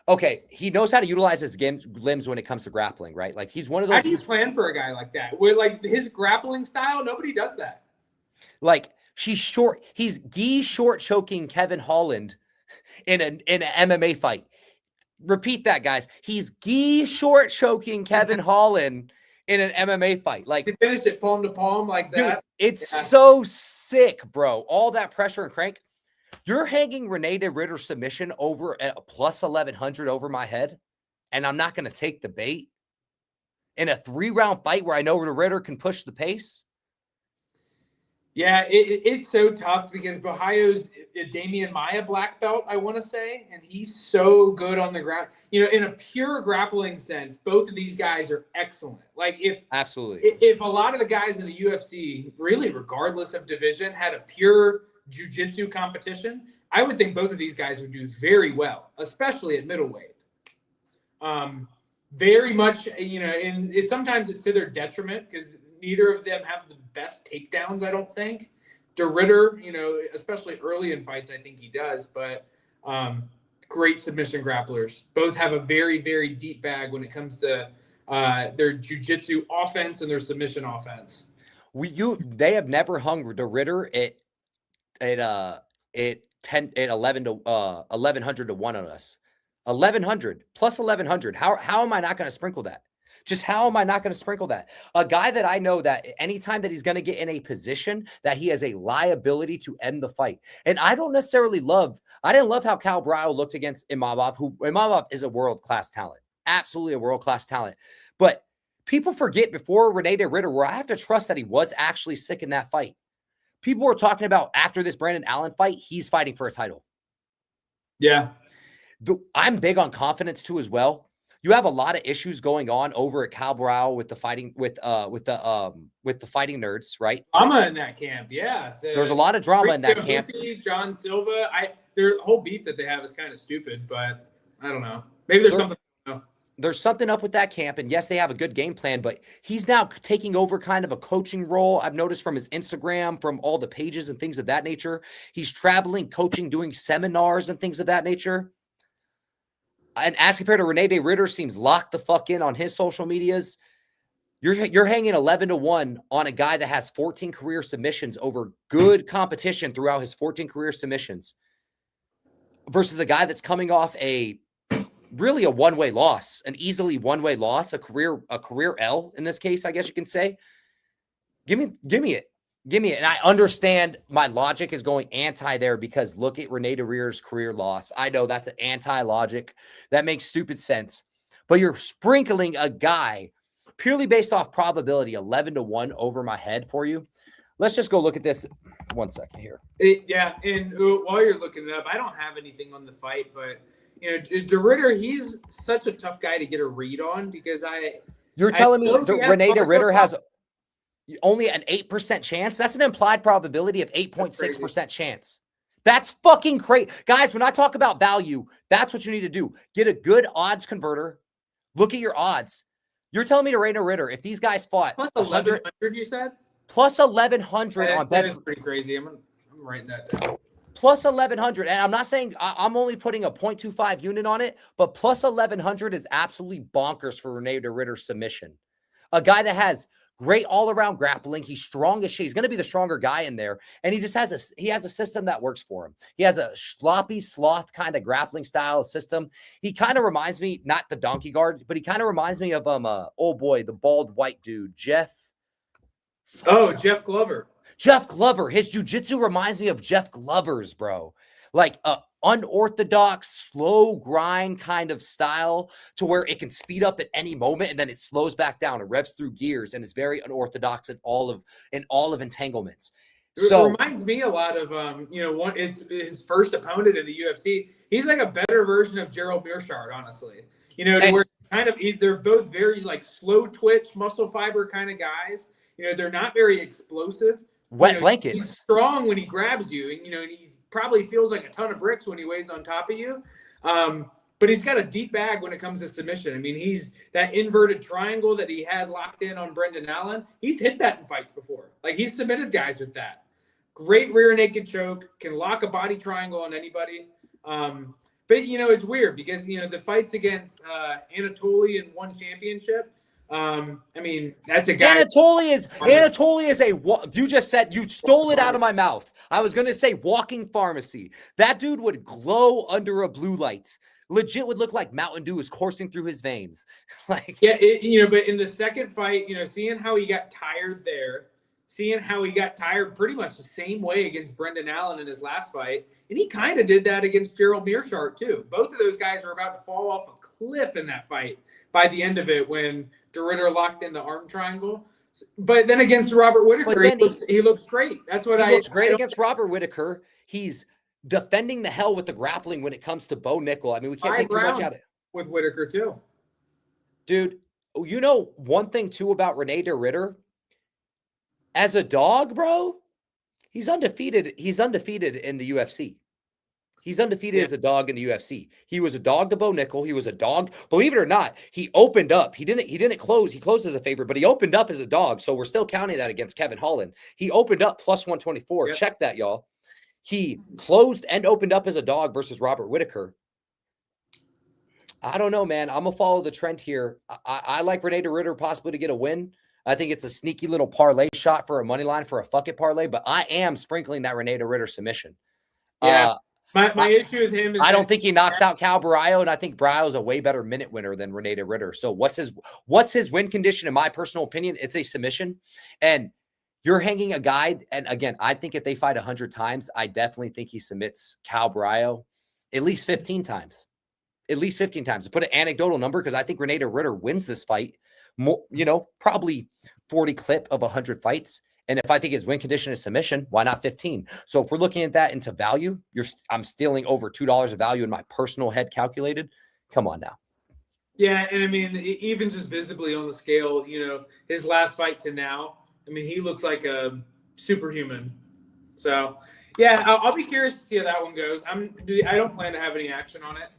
Okay, he knows how to utilize his limbs when it comes to grappling, right? Like he's one of those. How do you plan for a guy like that? Where like his grappling style, nobody does that. Like he's short. He's short choking Kevin Holland in an MMA fight. Repeat that, guys. He's short choking Kevin Holland in an MMA fight. Like he finished it palm to palm like that. Dude, it's so sick, bro. All that pressure and crank. You're hanging Renee de Ritter submission over at a plus 1100 over my head, and I'm not going to take the bait in a 3-round fight where I know de Ritter can push the pace. Yeah, it's so tough because Bahio's Damian Maia black belt, I want to say, and he's so good on the ground. You know, in a pure grappling sense, both of these guys are excellent. Like if a lot of the guys in the UFC, really regardless of division, had a pure jiu-jitsu competition, I would think both of these guys would do very well, especially at middleweight. Very much, you know, and sometimes it's to their detriment because neither of them have the best takedowns, I don't think. De Ritter, you know, especially early in fights, I think he does, but great submission grapplers. Both have a very, very deep bag when it comes to their jiu-jitsu offense and their submission offense. They have never hung de Ritter at 11 to 1100 to 1 on us. 1100 plus 1100. How am I not going to sprinkle that? Just how am I not going to sprinkle that? A guy that I know that anytime that he's going to get in a position that he has a liability to end the fight. And I didn't love how Cal Brau looked against Imavov, who Imavov is a world-class talent. Absolutely a world-class talent. But people forget before Renee de Ritter, where I have to trust that he was actually sick in that fight. People were talking about after this Brandon Allen fight, he's fighting for a title. Yeah. I'm big on confidence too as well. You have a lot of issues going on over at Cal Brau with the fighting with the fighting nerds, right? Drama in that camp, yeah. There's a lot of drama in that camp. John Silva, their whole beef that they have is kind of stupid, but I don't know. Maybe there's something. There's something up with that camp, and yes, they have a good game plan, but he's now taking over kind of a coaching role. I've noticed from his Instagram, from all the pages and things of that nature. He's traveling, coaching, doing seminars and things of that nature. And as compared to Renee de Ritter, seems locked the fuck in on his social medias. You're hanging 11 to 1 on a guy that has 14 career submissions over good competition throughout his 14 career submissions versus a guy that's coming off really a one-way loss, an easily one-way loss, a career L in this case, I guess you can say. Give me it. And I understand my logic is going anti there because look at Renee de Ritter's career loss. I know that's an anti-logic. That makes stupid sense. But you're sprinkling a guy purely based off probability 11 to 1 over my head for you. Let's just go look at this 1 second here. Yeah, and while you're looking it up, I don't have anything on the fight, but you know, de Ritter, he's such a tough guy to get a read on because You're telling me Renee de Ritter has only an 8% chance? That's an implied probability of 8.6% chance. That's fucking crazy. Guys, when I talk about value, that's what you need to do. Get a good odds converter. Look at your odds. You're telling me to Renee de Ritter, if these guys fought plus 1100, you said? Plus 1100 on bet. That is pretty crazy. I'm writing that down. Plus 1100. And I'm not saying I'm only putting a 0.25 unit on it, but plus 1100 is absolutely bonkers for Renee de Ritter's submission. A guy that has great all-around grappling. He's strong as shit. He's going to be the stronger guy in there. And he just has a system that works for him. He has a sloppy sloth kind of grappling style system. He kind of reminds me, not the donkey guard, but he kind of reminds me of oh boy, the bald white dude, Jeff Glover. Jeff Glover. His jiu-jitsu reminds me of Jeff Glover's, bro. Like unorthodox, slow grind kind of style to where it can speed up at any moment and then it slows back down. It revs through gears and is very unorthodox in all of entanglements. So it reminds me a lot of it's his first opponent in the UFC. He's like a better version of Gerald Mearshart, honestly. You know, where kind of they're both very like slow twitch, muscle fiber kind of guys. You know, they're not very explosive. Wet blankets. He's strong when he grabs you, and and he probably feels like a ton of bricks when he weighs on top of you. But he's got a deep bag when it comes to submission. I mean, he's that inverted triangle that he had locked in on Brendan Allen. He's hit that in fights before. Like he's submitted guys with that. Great rear naked choke, can lock a body triangle on anybody. But it's weird because the fights against Anatoly in one championship. I mean, that's a guy. Anatoly is you just said, you stole it out of my mouth. I was going to say walking pharmacy. That dude would glow under a blue light. Legit would look like Mountain Dew is coursing through his veins. But in the second fight, seeing how he got tired there, seeing how he got tired pretty much the same way against Brendan Allen in his last fight. And he kind of did that against Gerald Meerschaert too. Both of those guys are about to fall off a cliff in that fight by the end of it when DeRitter locked in the arm triangle. But then against Robert Whittaker, he looks great. That's what he looks great against Robert Whittaker. He's defending the hell with the grappling when it comes to Bo Nickel. I mean, we can't take too much out of it. With Whittaker too. Dude, you know one thing too about Rene DeRitter? As a dog, bro, he's undefeated. He's undefeated in the UFC. He's undefeated as a dog in the UFC. He was a dog to Bo Nickel. He was a dog. Believe it or not, he opened up. He didn't close. He closed as a favorite, but he opened up as a dog. So we're still counting that against Kevin Holland. He opened up plus 124. Yep. Check that, y'all. He closed and opened up as a dog versus Robert Whittaker. I don't know, man. I'm going to follow the trend here. I like Rene DeRitter possibly to get a win. I think it's a sneaky little parlay shot for a money line for a fuck it parlay, but I am sprinkling that Rene DeRitter submission. Yeah. My issue with him is I don't think he knocks out Cal Barrio, and I think Barrio's a way better minute winner than Rene DeRitter. So what's his win condition? In my personal opinion, it's a submission. And you're hanging a guy, and again, I think if they fight 100 times, I definitely think he submits Cal Barrio at least 15 times. At least 15 times. To put an anecdotal number, because I think Rene DeRitter wins this fight, more, probably 40 clip of 100 fights. And if I think his win condition is submission, why not 15? So if we're looking at that into value, I'm stealing over $2 of value in my personal head calculated. Come on now. Yeah, and I mean, even just visibly on the scale, his last fight to now, I mean, he looks like a superhuman. So, yeah, I'll be curious to see how that one goes. I don't plan to have any action on it.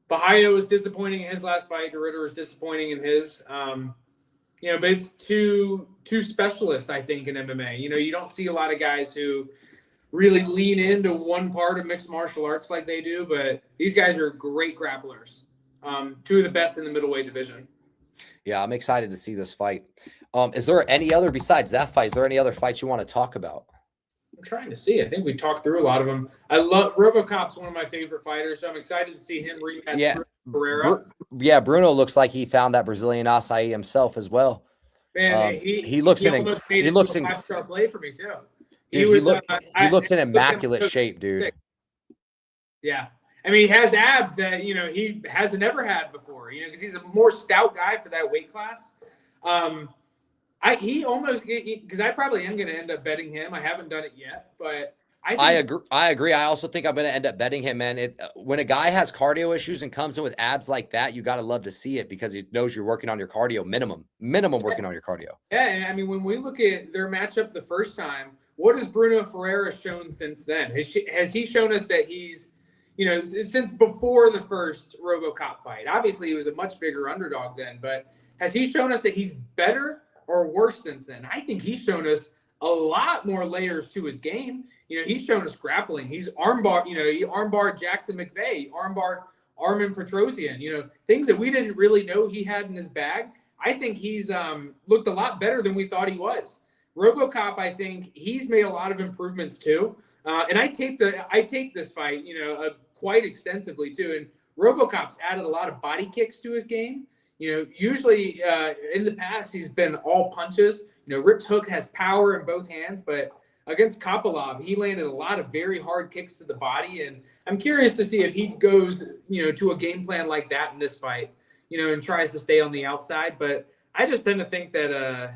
Bahia was disappointing in his last fight. DeRitter was disappointing in his. But it's two specialists, I think, in MMA. You don't see a lot of guys who really lean into one part of mixed martial arts like they do, but these guys are great grapplers. Two of the best in the middleweight division. Yeah, I'm excited to see this fight. Is there any other, besides that fight, is there any other fights you want to talk about? I'm trying to see. I think we talked through a lot of them. I love RoboCop's one of my favorite fighters, so I'm excited to see him rematch Bruno Pereira. Bruno looks like he found that Brazilian acai himself as well. Man, he looks in a five-star play for me too. He looks in immaculate shape, dude. Yeah. I mean, he has abs that, he hasn't ever had before, because he's a more stout guy for that weight class. Because I probably am going to end up betting him. I haven't done it yet, but I agree. I also think I'm going to end up betting him, man. When a guy has cardio issues and comes in with abs like that, you got to love to see it because he knows you're working on your cardio minimum working on your cardio. Yeah. I mean, when we look at their matchup the first time, what has Bruno Ferreira shown since then? Has he shown us that he's, since before the first RoboCop fight? Obviously, he was a much bigger underdog then, but has he shown us that he's better or worse since then? I think he's shown us a lot more layers to his game. He's shown us grappling. He's armbar, he armbarred Jackson McVeigh, he armbarred Armin Petrosian, things that we didn't really know he had in his bag. I think he's looked a lot better than we thought he was. RoboCop, I think he's made a lot of improvements too. And I take this fight, quite extensively too. And RoboCop's added a lot of body kicks to his game. Usually in the past, he's been all punches. Rip's hook has power in both hands, but against Kopylov, he landed a lot of very hard kicks to the body. And I'm curious to see if he goes, to a game plan like that in this fight, and tries to stay on the outside. But I just tend to think that,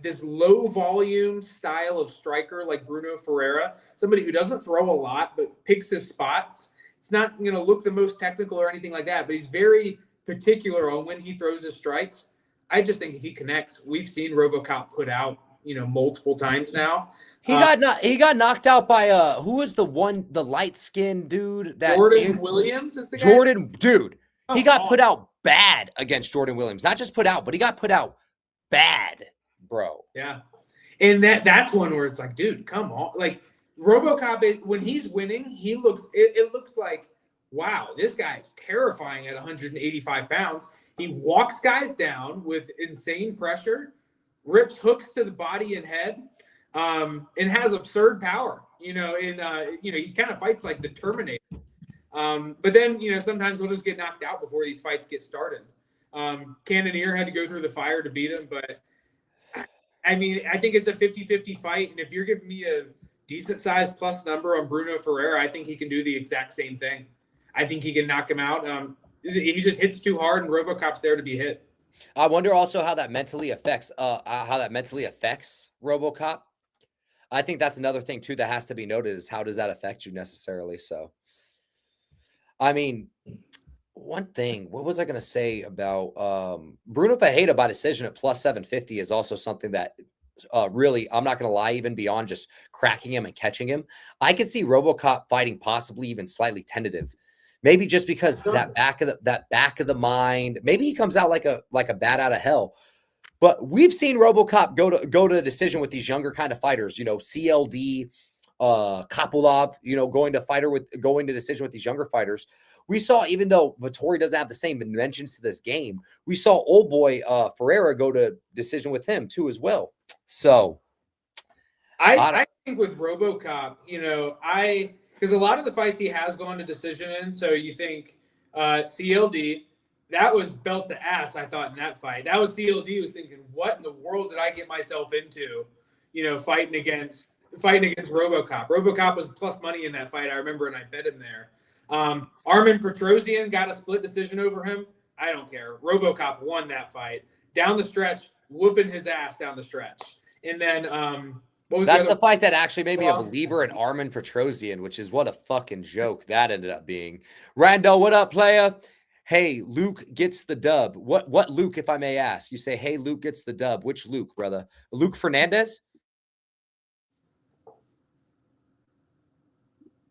this low volume style of striker like Bruno Ferreira, somebody who doesn't throw a lot, but picks his spots. It's not going to look the most technical or anything like that, but he's very particular on when he throws his strikes. I just think if he connects, we've seen RoboCop put out, multiple times now. He got knocked out by who was the light skinned dude that Jordan Williams is the guy? Jordan, dude. He got put out bad against Jordan Williams. Not just put out, but he got put out bad, bro. Yeah. And that's one where it's like, dude, come on. Like RoboCop, when he's winning, it looks like, wow, this guy's terrifying at 185 pounds. He walks guys down with insane pressure, rips hooks to the body and head, and has absurd power. He kind of fights like the Terminator. But then, sometimes he'll just get knocked out before these fights get started. Cannonier had to go through the fire to beat him, but I mean, I think it's a 50-50 fight. And if you're giving me a decent sized plus number on Bruno Ferreira, I think he can do the exact same thing. I think he can knock him out. He just hits too hard, and RoboCop's there to be hit. I wonder also how that mentally affects RoboCop. I think that's another thing too that has to be noted is how does that affect you necessarily? So, I mean, one thing, what was I going to say about Bruno Ferreira by decision at plus 750 is also something that really, I'm not going to lie, even beyond just cracking him and catching him, I could see RoboCop fighting possibly even slightly tentative. Maybe just because that back of the mind, maybe he comes out like a bat out of hell. But we've seen RoboCop go to a decision with these younger kind of fighters, CLD, Kopylov, going to decision with these younger fighters. We saw, even though Vettori doesn't have the same dimensions to this game, we saw old boy Ferreira go to decision with him too as well. So I think with RoboCop, because a lot of the fights he has gone to decision in. So you think CLD, that was belt to ass, I thought, in that fight. That was CLD was thinking, what in the world did I get myself into, fighting against RoboCop. RoboCop was plus money in that fight, I remember, and I bet him there. Armin Petrosian got a split decision over him. I don't care. RoboCop won that fight. Down the stretch, whooping his ass down the stretch. And then that's the fight that actually made me a believer in Armin Petrosian, which is what a fucking joke that ended up being. Rando, what up, playa? Hey, Luke gets the dub. What Luke, if I may ask? You say, hey, Luke gets the dub. Which Luke, brother? Luke Fernandez?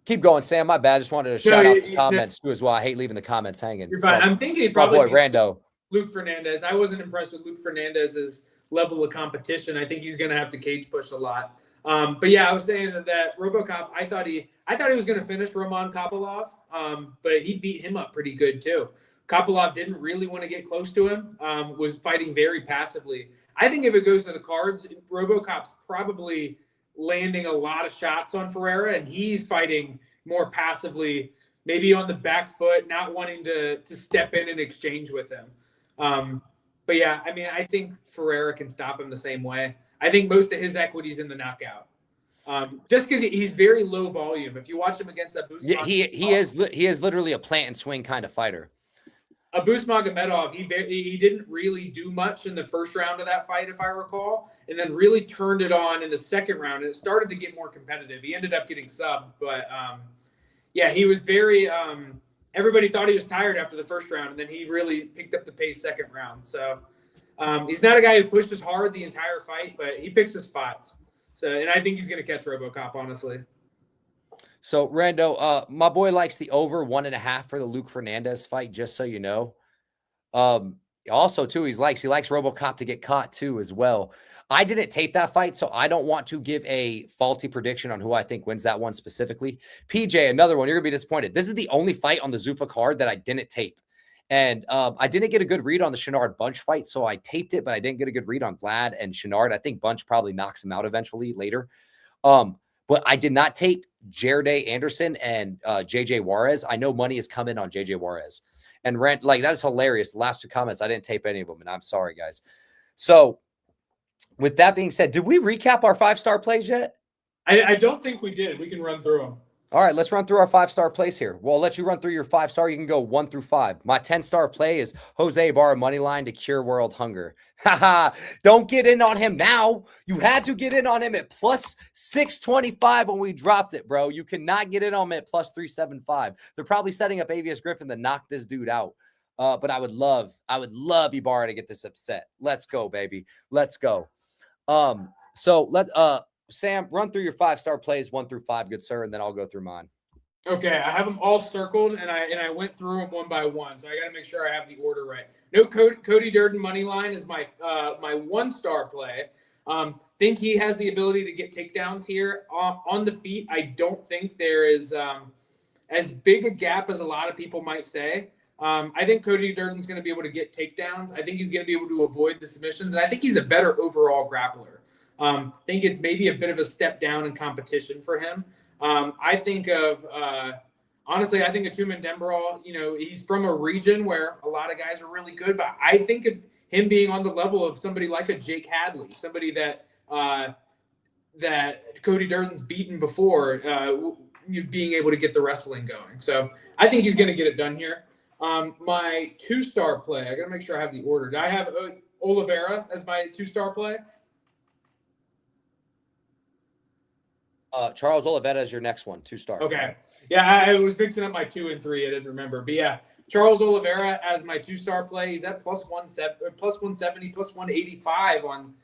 Keep going, Sam. My bad. I just wanted to shout out the comments too as well. I hate leaving the comments hanging. You're fine. I'm thinking probably boy, Rando. Luke Fernandez. I wasn't impressed with Luke Fernandez's level of competition. I think he's going to have to cage push a lot. But yeah, I was saying that RoboCop, I thought he was going to finish Roman Kopylov, but he beat him up pretty good too. Kopylov didn't really want to get close to him, was fighting very passively. I think if it goes to the cards, RoboCop's probably landing a lot of shots on Ferreira, and he's fighting more passively, maybe on the back foot, not wanting to step in and exchange with him. But yeah, I mean, I think Ferreira can stop him the same way. I think most of his equity's in the knockout. Just because he's very low volume. If you watch him against Abus, yeah, he is literally a plant and swing kind of fighter. Abus Magomedov, he didn't really do much in the first round of that fight, if I recall, and then really turned it on in the second round, and it started to get more competitive. He ended up getting subbed, but yeah, he was very. Everybody thought he was tired after the first round, and then he really picked up the pace second round. So he's not a guy who pushes hard the entire fight, but he picks his spots. So, and I think he's going to catch RoboCop, honestly. So, Rando, my boy likes the over 1.5 for the Luke Fernandez fight, just so you know. Also, too, he likes RoboCop to get caught, too, as well. I didn't tape that fight, so I don't want to give a faulty prediction on who I think wins that one specifically. PJ, another one. You're going to be disappointed. This is the only fight on the ZUFFA card that I didn't tape. And I didn't get a good read on the Chenard Bunch fight, so I taped it, but I didn't get a good read on Vlad and Chenard. I think Bunch probably knocks him out eventually later. But I did not tape Jerde Anderson and JJ Juarez. I know money is coming on JJ Juarez. And that's hilarious. The last two comments, I didn't tape any of them, and I'm sorry, guys. So with that being said, did we recap our 5-star plays yet? I don't think we did. We can run through them. All right, let's run through our 5-star plays here. Well, I'll let you run through your 5-star. You can go 1 through 5. My 10-star play is Jose Ibarra money line to cure world hunger. Haha, don't get in on him now. You had to get in on him at plus 625 when we dropped it, bro. You cannot get in on him at plus 375. They're probably setting up Avius Griffin to knock this dude out. But I would love Ibarra to get this upset. Let's go, baby. Let's go. So Sam, run through your 5-star plays 1 through 5, good sir, and then I'll go through mine. Okay, I have them all circled, and I went through them one by one, so I got to make sure I have the order right. No, Cody Durden money line is my 1-star play. Think he has the ability to get takedowns here on the feet. I don't think there is as big a gap as a lot of people might say. I think Cody Durden's going to be able to get takedowns. I think he's going to be able to avoid the submissions, and I think he's a better overall grappler. I think it's maybe a bit of a step down in competition for him. I think of honestly, I think of Tumen Dembrall. He's from a region where a lot of guys are really good, but I think of him being on the level of somebody like a Jake Hadley, somebody that that Cody Durden's beaten before, being able to get the wrestling going. So I think he's going to get it done here. My 2-star play, I got to make sure I have the order. Do I have Oliveira as my 2-star play? Charles Oliveira is your next one, 2-star. Okay. Yeah, I was mixing up my 2 and 3. I didn't remember. But yeah, Charles Oliveira as my 2-star play. He's at plus 170, plus 185 on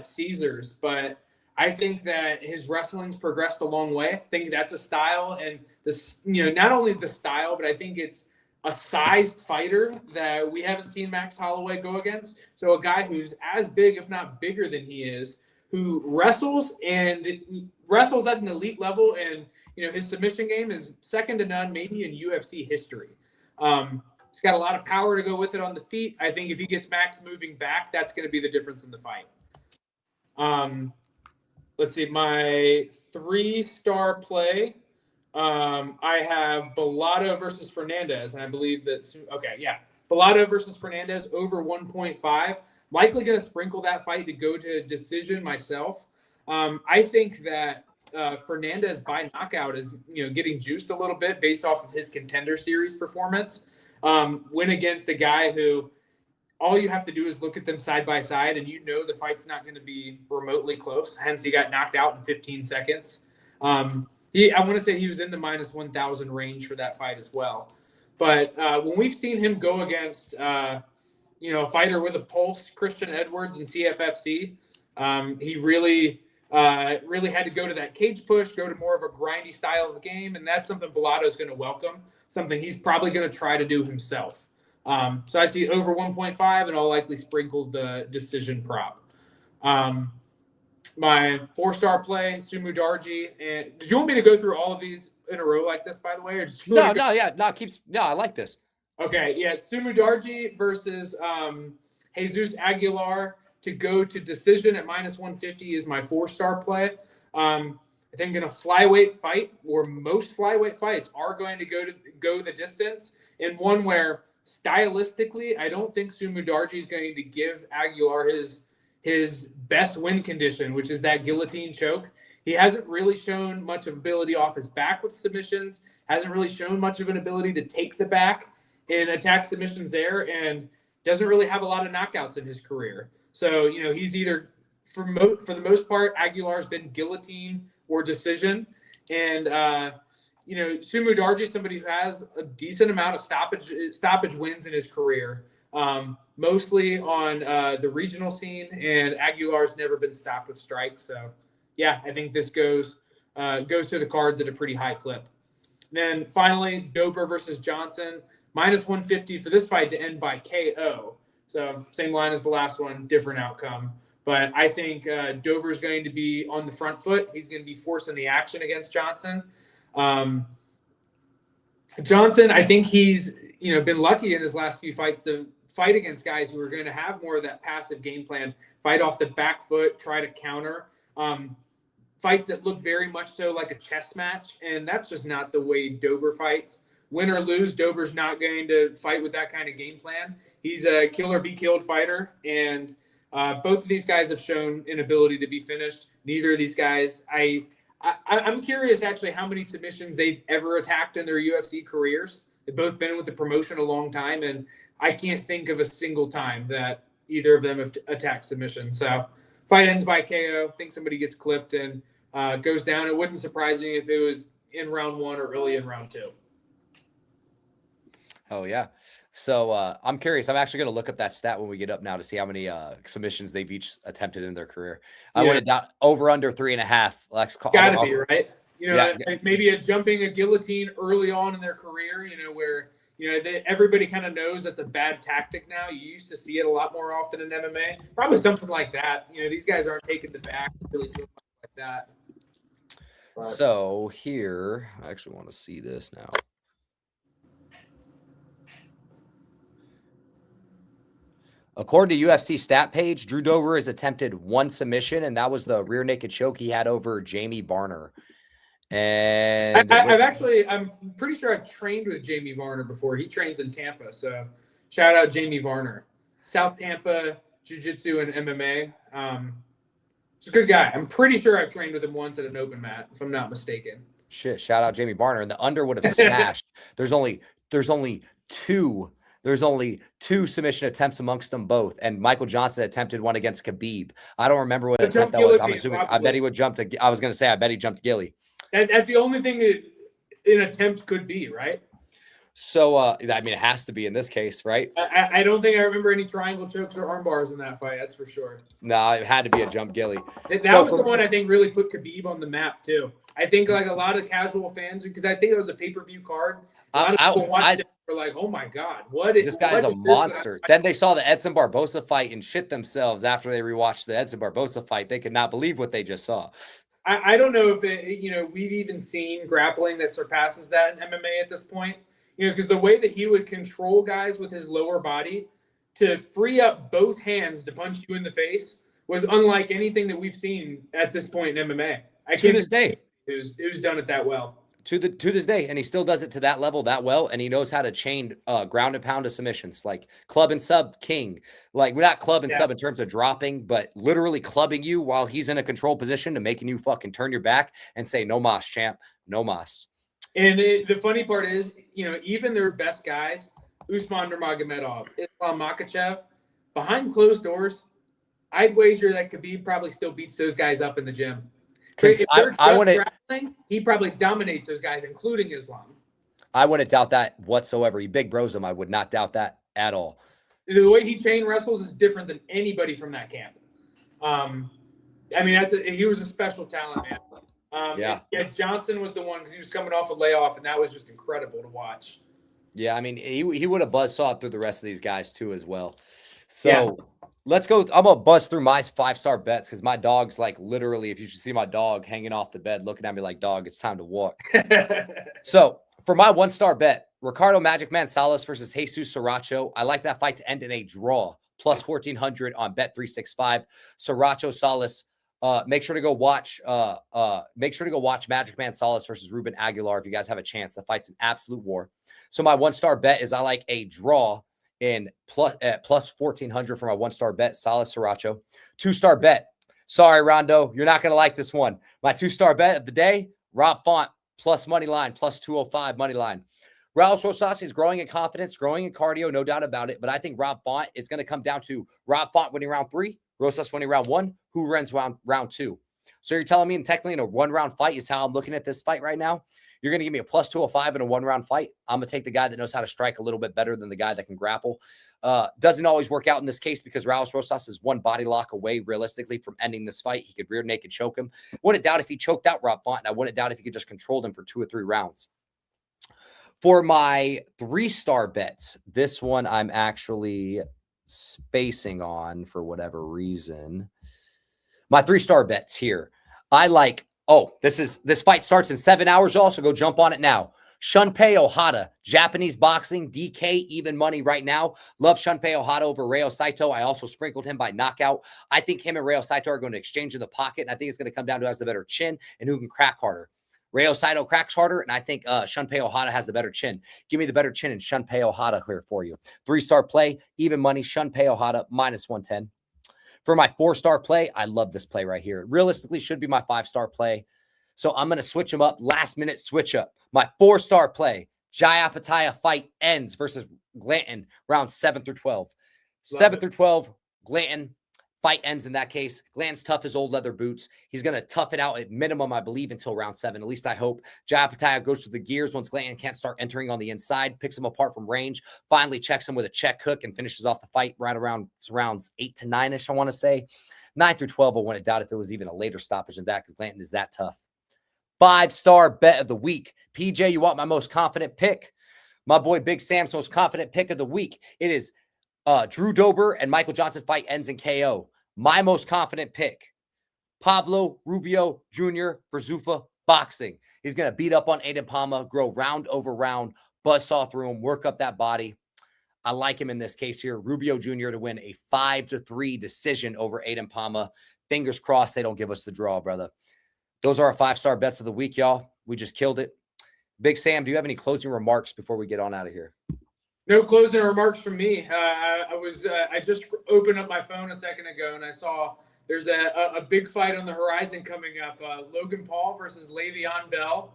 Caesars. But I think that his wrestling's progressed a long way. I think that's a style, and this, not only the style, but I think it's a sized fighter that we haven't seen Max Holloway go against. So a guy who's as big, if not bigger than he is, who wrestles at an elite level, and his submission game is second to none, maybe in UFC history. He's got a lot of power to go with it on the feet. I think if he gets Max moving back, that's going to be the difference in the fight. Let's see, my 3-star play. I have Bellato versus Fernandez, and I believe that. Bellato versus Fernandez over 1.5. Likely going to sprinkle that fight to go to a decision myself. I think that Fernandez by knockout is getting juiced a little bit based off of his Contender Series performance. Win against a guy who all you have to do is look at them side by side, and the fight's not going to be remotely close. Hence, he got knocked out in 15 seconds. I want to say he was in the minus 1,000 range for that fight as well. But when we've seen him go against a fighter with a pulse, Christian Edwards in CFFC, he really had to go to that cage push, go to more of a grindy style of the game, and that's something Bellato is going to welcome, something he's probably going to try to do himself. So I see over 1.5, and I'll likely sprinkle the decision prop. My 4-star play, Sumu Darji. And did you want me to go through all of these in a row like this, by the way? Or I like this. Okay, yeah, Sumu Darji versus Jesus Aguilar to go to decision at minus 150 is my 4-star play. I think in a flyweight fight, or most flyweight fights are going to go the distance, in one where stylistically, I don't think Sumu Darji is going to give Aguilar his best win condition, which is that guillotine choke. He hasn't really shown much of ability off his back with submissions, hasn't really shown much of an ability to take the back and attack submissions there, and doesn't really have a lot of knockouts in his career. So, he's either, for the most part, Aguilar's been guillotine or decision. And, Sumu Darji is somebody who has a decent amount of stoppage wins in his career, mostly on the regional scene, and Aguilar's never been stopped with strikes. So, yeah, I think this goes to the cards at a pretty high clip. And then finally, Dober versus Johnson, minus 150 for this fight to end by KO. So same line as the last one, different outcome. But I think Dober's going to be on the front foot. He's going to be forcing the action against Johnson. Johnson, I think he's been lucky in his last few fights to fight against guys who are going to have more of that passive game plan, fight off the back foot, try to counter. Fights that look very much so like a chess match, and that's just not the way Dober fights. Win or lose, Dober's not going to fight with that kind of game plan. He's a kill or be killed fighter, and both of these guys have shown an ability to be finished. Neither of these guys, I'm curious actually how many submissions they've ever attacked in their UFC careers. They've both been with the promotion a long time, and I can't think of a single time that either of them have attacked submission. So fight ends by KO. I think somebody gets clipped and goes down. It wouldn't surprise me if it was in round 1 or early in round 2. Oh, yeah. So I'm curious. I'm actually going to look up that stat when we get up now to see how many submissions they've each attempted in their career. I would have down over under 3.5. Lex, gotta be right. Like maybe jumping a guillotine early on in their career. Where everybody kind of knows that's a bad tactic now. You used to see it a lot more often in MMA. Probably something like that. These guys aren't taking the back really doing like that. But. So here, I actually want to see this now. According to UFC stat page, Drew Dober has attempted 1 submission, and that was the rear naked choke he had over Jamie Varner. And I'm pretty sure I've trained with Jamie Varner before. He trains in Tampa, so shout out Jamie Varner. South Tampa Jiu-Jitsu and MMA. He's a good guy. I'm pretty sure I've trained with him once at an open mat, if I'm not mistaken. Shit, shout out Jamie Barner. And the under would have smashed. There's only two submission attempts amongst them both. And Michael Johnson attempted one against Khabib. I don't remember what attempt that was. I'm assuming, I bet he would jump to, I was going to say, I bet he jumped Gilly. That's the only thing that an attempt could be, right? So, I mean, it has to be in this case, right? I don't think I remember any triangle chokes or arm bars in that fight. That's for sure. No, it had to be a jump Gilly. That was the one I think really put Khabib on the map too. I think like a lot of casual fans, because I think it was a pay-per-view card. A lot of people watched it and were like, "Oh my god, this guy's a monster." Then they saw the Edson Barboza fight and shit themselves after they rewatched the Edson Barboza fight. They could not believe what they just saw. I don't know if we've even seen grappling that surpasses that in MMA at this point. Because the way that he would control guys with his lower body to free up both hands to punch you in the face was unlike anything that we've seen at this point in MMA. To this day, who's done it that well. To this day, and he still does it to that level that well, and he knows how to chain ground and pound of submissions, like club and sub king. Like, we're not club and sub in terms of dropping, but literally clubbing you while he's in a control position to making you fucking turn your back and say, "No mas, champ, no mas." And the funny part is, even their best guys, Usman Nurmagomedov, Islam Makhachev, behind closed doors, I'd wager that Khabib probably still beats those guys up in the gym. If they're grappling, he probably dominates those guys, including Islam. I wouldn't doubt that whatsoever. He big bros him. I would not doubt that at all. The way he chain wrestles is different than anybody from that camp. I mean, he was a special talent, man. Johnson was the one because he was coming off a layoff, and that was just incredible to watch. Yeah, I mean, he would have buzzsawed through the rest of these guys too as well. So let's go. I'm gonna buzz through my 5-star bets because my dog's like literally, if you should see my dog hanging off the bed, looking at me like, "Dog, it's time to walk." So for my 1-star bet, Ricardo Magic Man Salas versus Jesus Sriracha. I like that fight to end in a draw. Plus 1,400 on Bet365. Sriracha Salas. Make sure to go watch Magic Man Salas versus Ruben Aguilar if you guys have a chance. The fight's an absolute war. So my 1-star bet is I like a draw in plus 1,400 for my 1-star bet, Salas Sriracha. 2-star bet. Sorry, Rondo, you're not gonna like this one. My 2-star bet of the day, Rob Font plus money line, plus 205 money line. Raul Rosas is growing in confidence, growing in cardio, no doubt about it. But I think Rob Font is going to come down to Rob Font winning round 3, Rosas winning round 1, who runs round 2. So you're telling me, and technically in a 1-round fight is how I'm looking at this fight right now. You're going to give me a plus 205 in a 1-round fight. I'm going to take the guy that knows how to strike a little bit better than the guy that can grapple. Doesn't always work out in this case because Raul Rosas is one body lock away realistically from ending this fight. He could rear naked choke him. Wouldn't doubt if he choked out Rob Font, and I wouldn't doubt if he could just control him for 2 or 3 rounds. For my 3-star bets, this one I'm actually spacing on for whatever reason. My 3-star bets here. I like, this fight starts in 7 hours. Also, go jump on it now. Shunpei Ohata, Japanese boxing, DK, even money right now. Love Shunpei Ohata over Ryo Saito. I also sprinkled him by knockout. I think him and Ryo Saito are going to exchange in the pocket, and I think it's going to come down to who has the better chin and who can crack harder. Ryo Saito cracks harder, and I think Shunpei Ohata has the better chin. Give me the better chin and Shunpei Ohata here for you. 3-star play, even money, Shunpei Ohata, minus 110. For my 4-star play, I love this play right here. It realistically should be my 5-star play. So I'm going to switch them up. Last minute switch up. My 4-star play, Jai Apataya fight ends versus Glanton, round 7 through 12. 7 through 12, Glanton. Fight ends in that case. Glanton's tough as old leather boots. He's going to tough it out at minimum, I believe, until round 7. At least I hope. Jai Apataya goes through the gears once Glanton can't start entering on the inside, picks him apart from range, finally checks him with a check hook and finishes off the fight right around rounds 8 to 9-ish, I want to say. 9 through 12, I wouldn't doubt if it was even a later stoppage than that because Glanton is that tough. 5-star bet of the week. PJ, you want my most confident pick? My boy Big Sam's most confident pick of the week. It is Drew Dober and Michael Johnson fight ends in KO. My most confident pick, Pablo Rubio Jr. for ZUFFA Boxing. He's going to beat up on Aiden Palma, grow round over round, buzzsaw through him, work up that body. I like him in this case here. Rubio Jr. to win a 5-3 decision over Aiden Palma. Fingers crossed they don't give us the draw, brother. Those are our 5-star bets of the week, y'all. We just killed it. Big Sam, do you have any closing remarks before we get on out of here? No closing remarks from me. I just opened up my phone a second ago and I saw there's a big fight on the horizon coming up. Logan Paul versus Le'Veon Bell.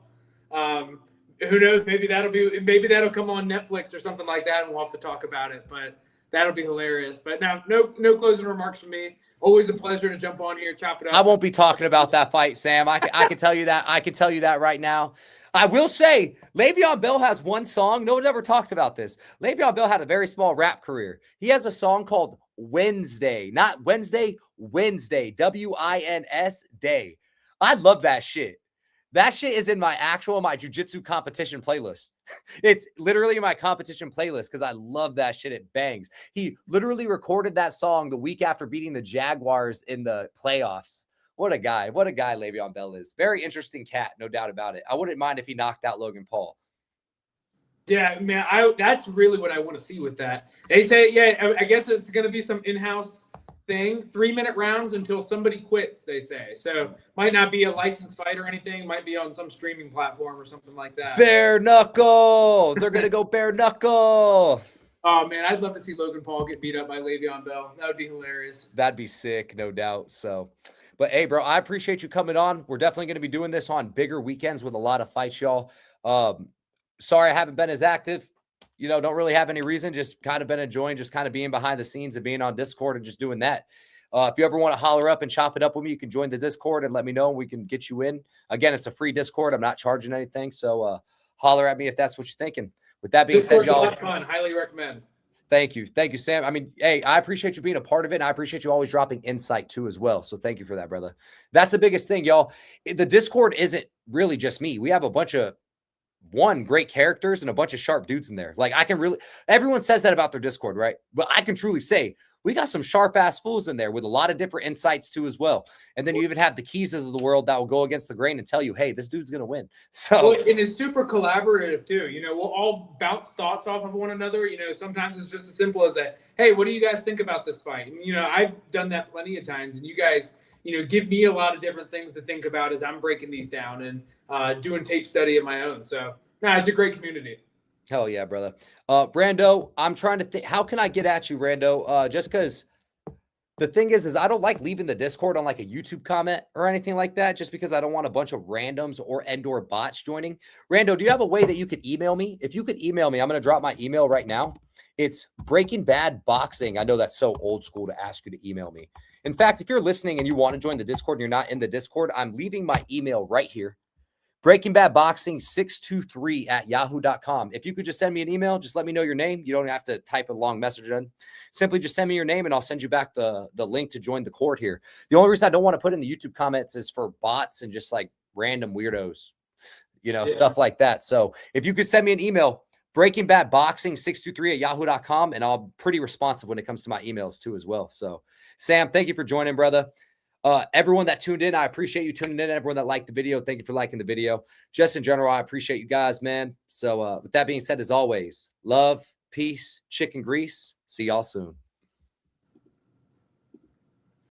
Who knows? Maybe that'll come on Netflix or something like that, and we'll have to talk about it. But that'll be hilarious. But now, no closing remarks from me. Always a pleasure to jump on here, chop it up. I won't be talking about that fight, Sam. I can tell you that. I can tell you that right now. I will say, Le'Veon Bell has one song. No one ever talked about this. Le'Veon Bell had a very small rap career. He has a song called Wednesday. Not Wednesday, Wednesday. W-I-N-S Day. I love that shit. That shit is in my jiu-jitsu competition playlist. It's literally in my competition playlist because I love that shit. It bangs. He literally recorded that song the week after beating the Jaguars in the playoffs. What a guy. What a guy Le'Veon Bell is. Very interesting cat, no doubt about it. I wouldn't mind if he knocked out Logan Paul. Yeah, man, that's really what I want to see with that. They say, yeah, I guess it's going to be some in-house thing, 3-minute rounds until somebody quits, they say. So might not be a licensed fight or anything. Might be on some streaming platform or something like that. Bare knuckle. They're going to go bare knuckle. Oh, man, I'd love to see Logan Paul get beat up by Le'Veon Bell. That would be hilarious. That'd be sick, no doubt. So, but hey, bro, I appreciate you coming on. We're definitely going to be doing this on bigger weekends with a lot of fights, y'all. Sorry I haven't been as active. Don't really have any reason. Just kind of been enjoying just kind of being behind the scenes and being on Discord and just doing that. If you ever want to holler up and chop it up with me, you can join the Discord and let me know. We can get you in. Again, it's a free Discord. I'm not charging anything. So holler at me if that's what you're thinking. With that being said, y'all. A lot of fun. Highly recommend. Thank you. Thank you, Sam. I mean, hey, I appreciate you being a part of it. And I appreciate you always dropping insight too as well. So thank you for that, brother. That's the biggest thing, y'all. The Discord isn't really just me. We have a bunch of great characters and a bunch of sharp dudes in there. Like everyone says that about their Discord, right? But I can truly say we got some sharp ass fools in there with a lot of different insights too as well. And then you even have the Keeses of the world that will go against the grain and tell you, hey, this dude's going to win. So and it's super collaborative too. We'll all bounce thoughts off of one another. Sometimes it's just as simple as that. Hey, what do you guys think about this fight? And, I've done that plenty of times, and you guys, give me a lot of different things to think about as I'm breaking these down and doing tape study of my own. So, it's a great community. Hell yeah, brother. Rando, I'm trying to think, how can I get at you, Rando? Just because the thing is I don't like leaving the Discord on like a YouTube comment or anything like that, just because I don't want a bunch of randoms or bots joining. Rando, do you have a way that you could email me? If you could email me, I'm going to drop my email right now. It's Breaking Bad Boxing. I know that's so old school to ask you to email me. In fact, if you're listening and you want to join the Discord and you're not in the Discord, I'm leaving my email right here. BreakingBadBoxing623@yahoo.com. If you could just send me an email, just let me know your name. You don't have to type a long message in. Simply just send me your name and I'll send you back the link to join the court here. The only reason I don't want to put in the YouTube comments is for bots and just like random weirdos, stuff like that. So if you could send me an email, BreakingBadBoxing623@yahoo.com, and I'm pretty responsive when it comes to my emails too as well. So Sam, thank you for joining, brother. Everyone that tuned in, I appreciate you tuning in. Everyone that liked the video, thank you for liking the video. Just in general, I appreciate you guys, man. So with that being said, as always, love, peace, chicken grease. See y'all soon.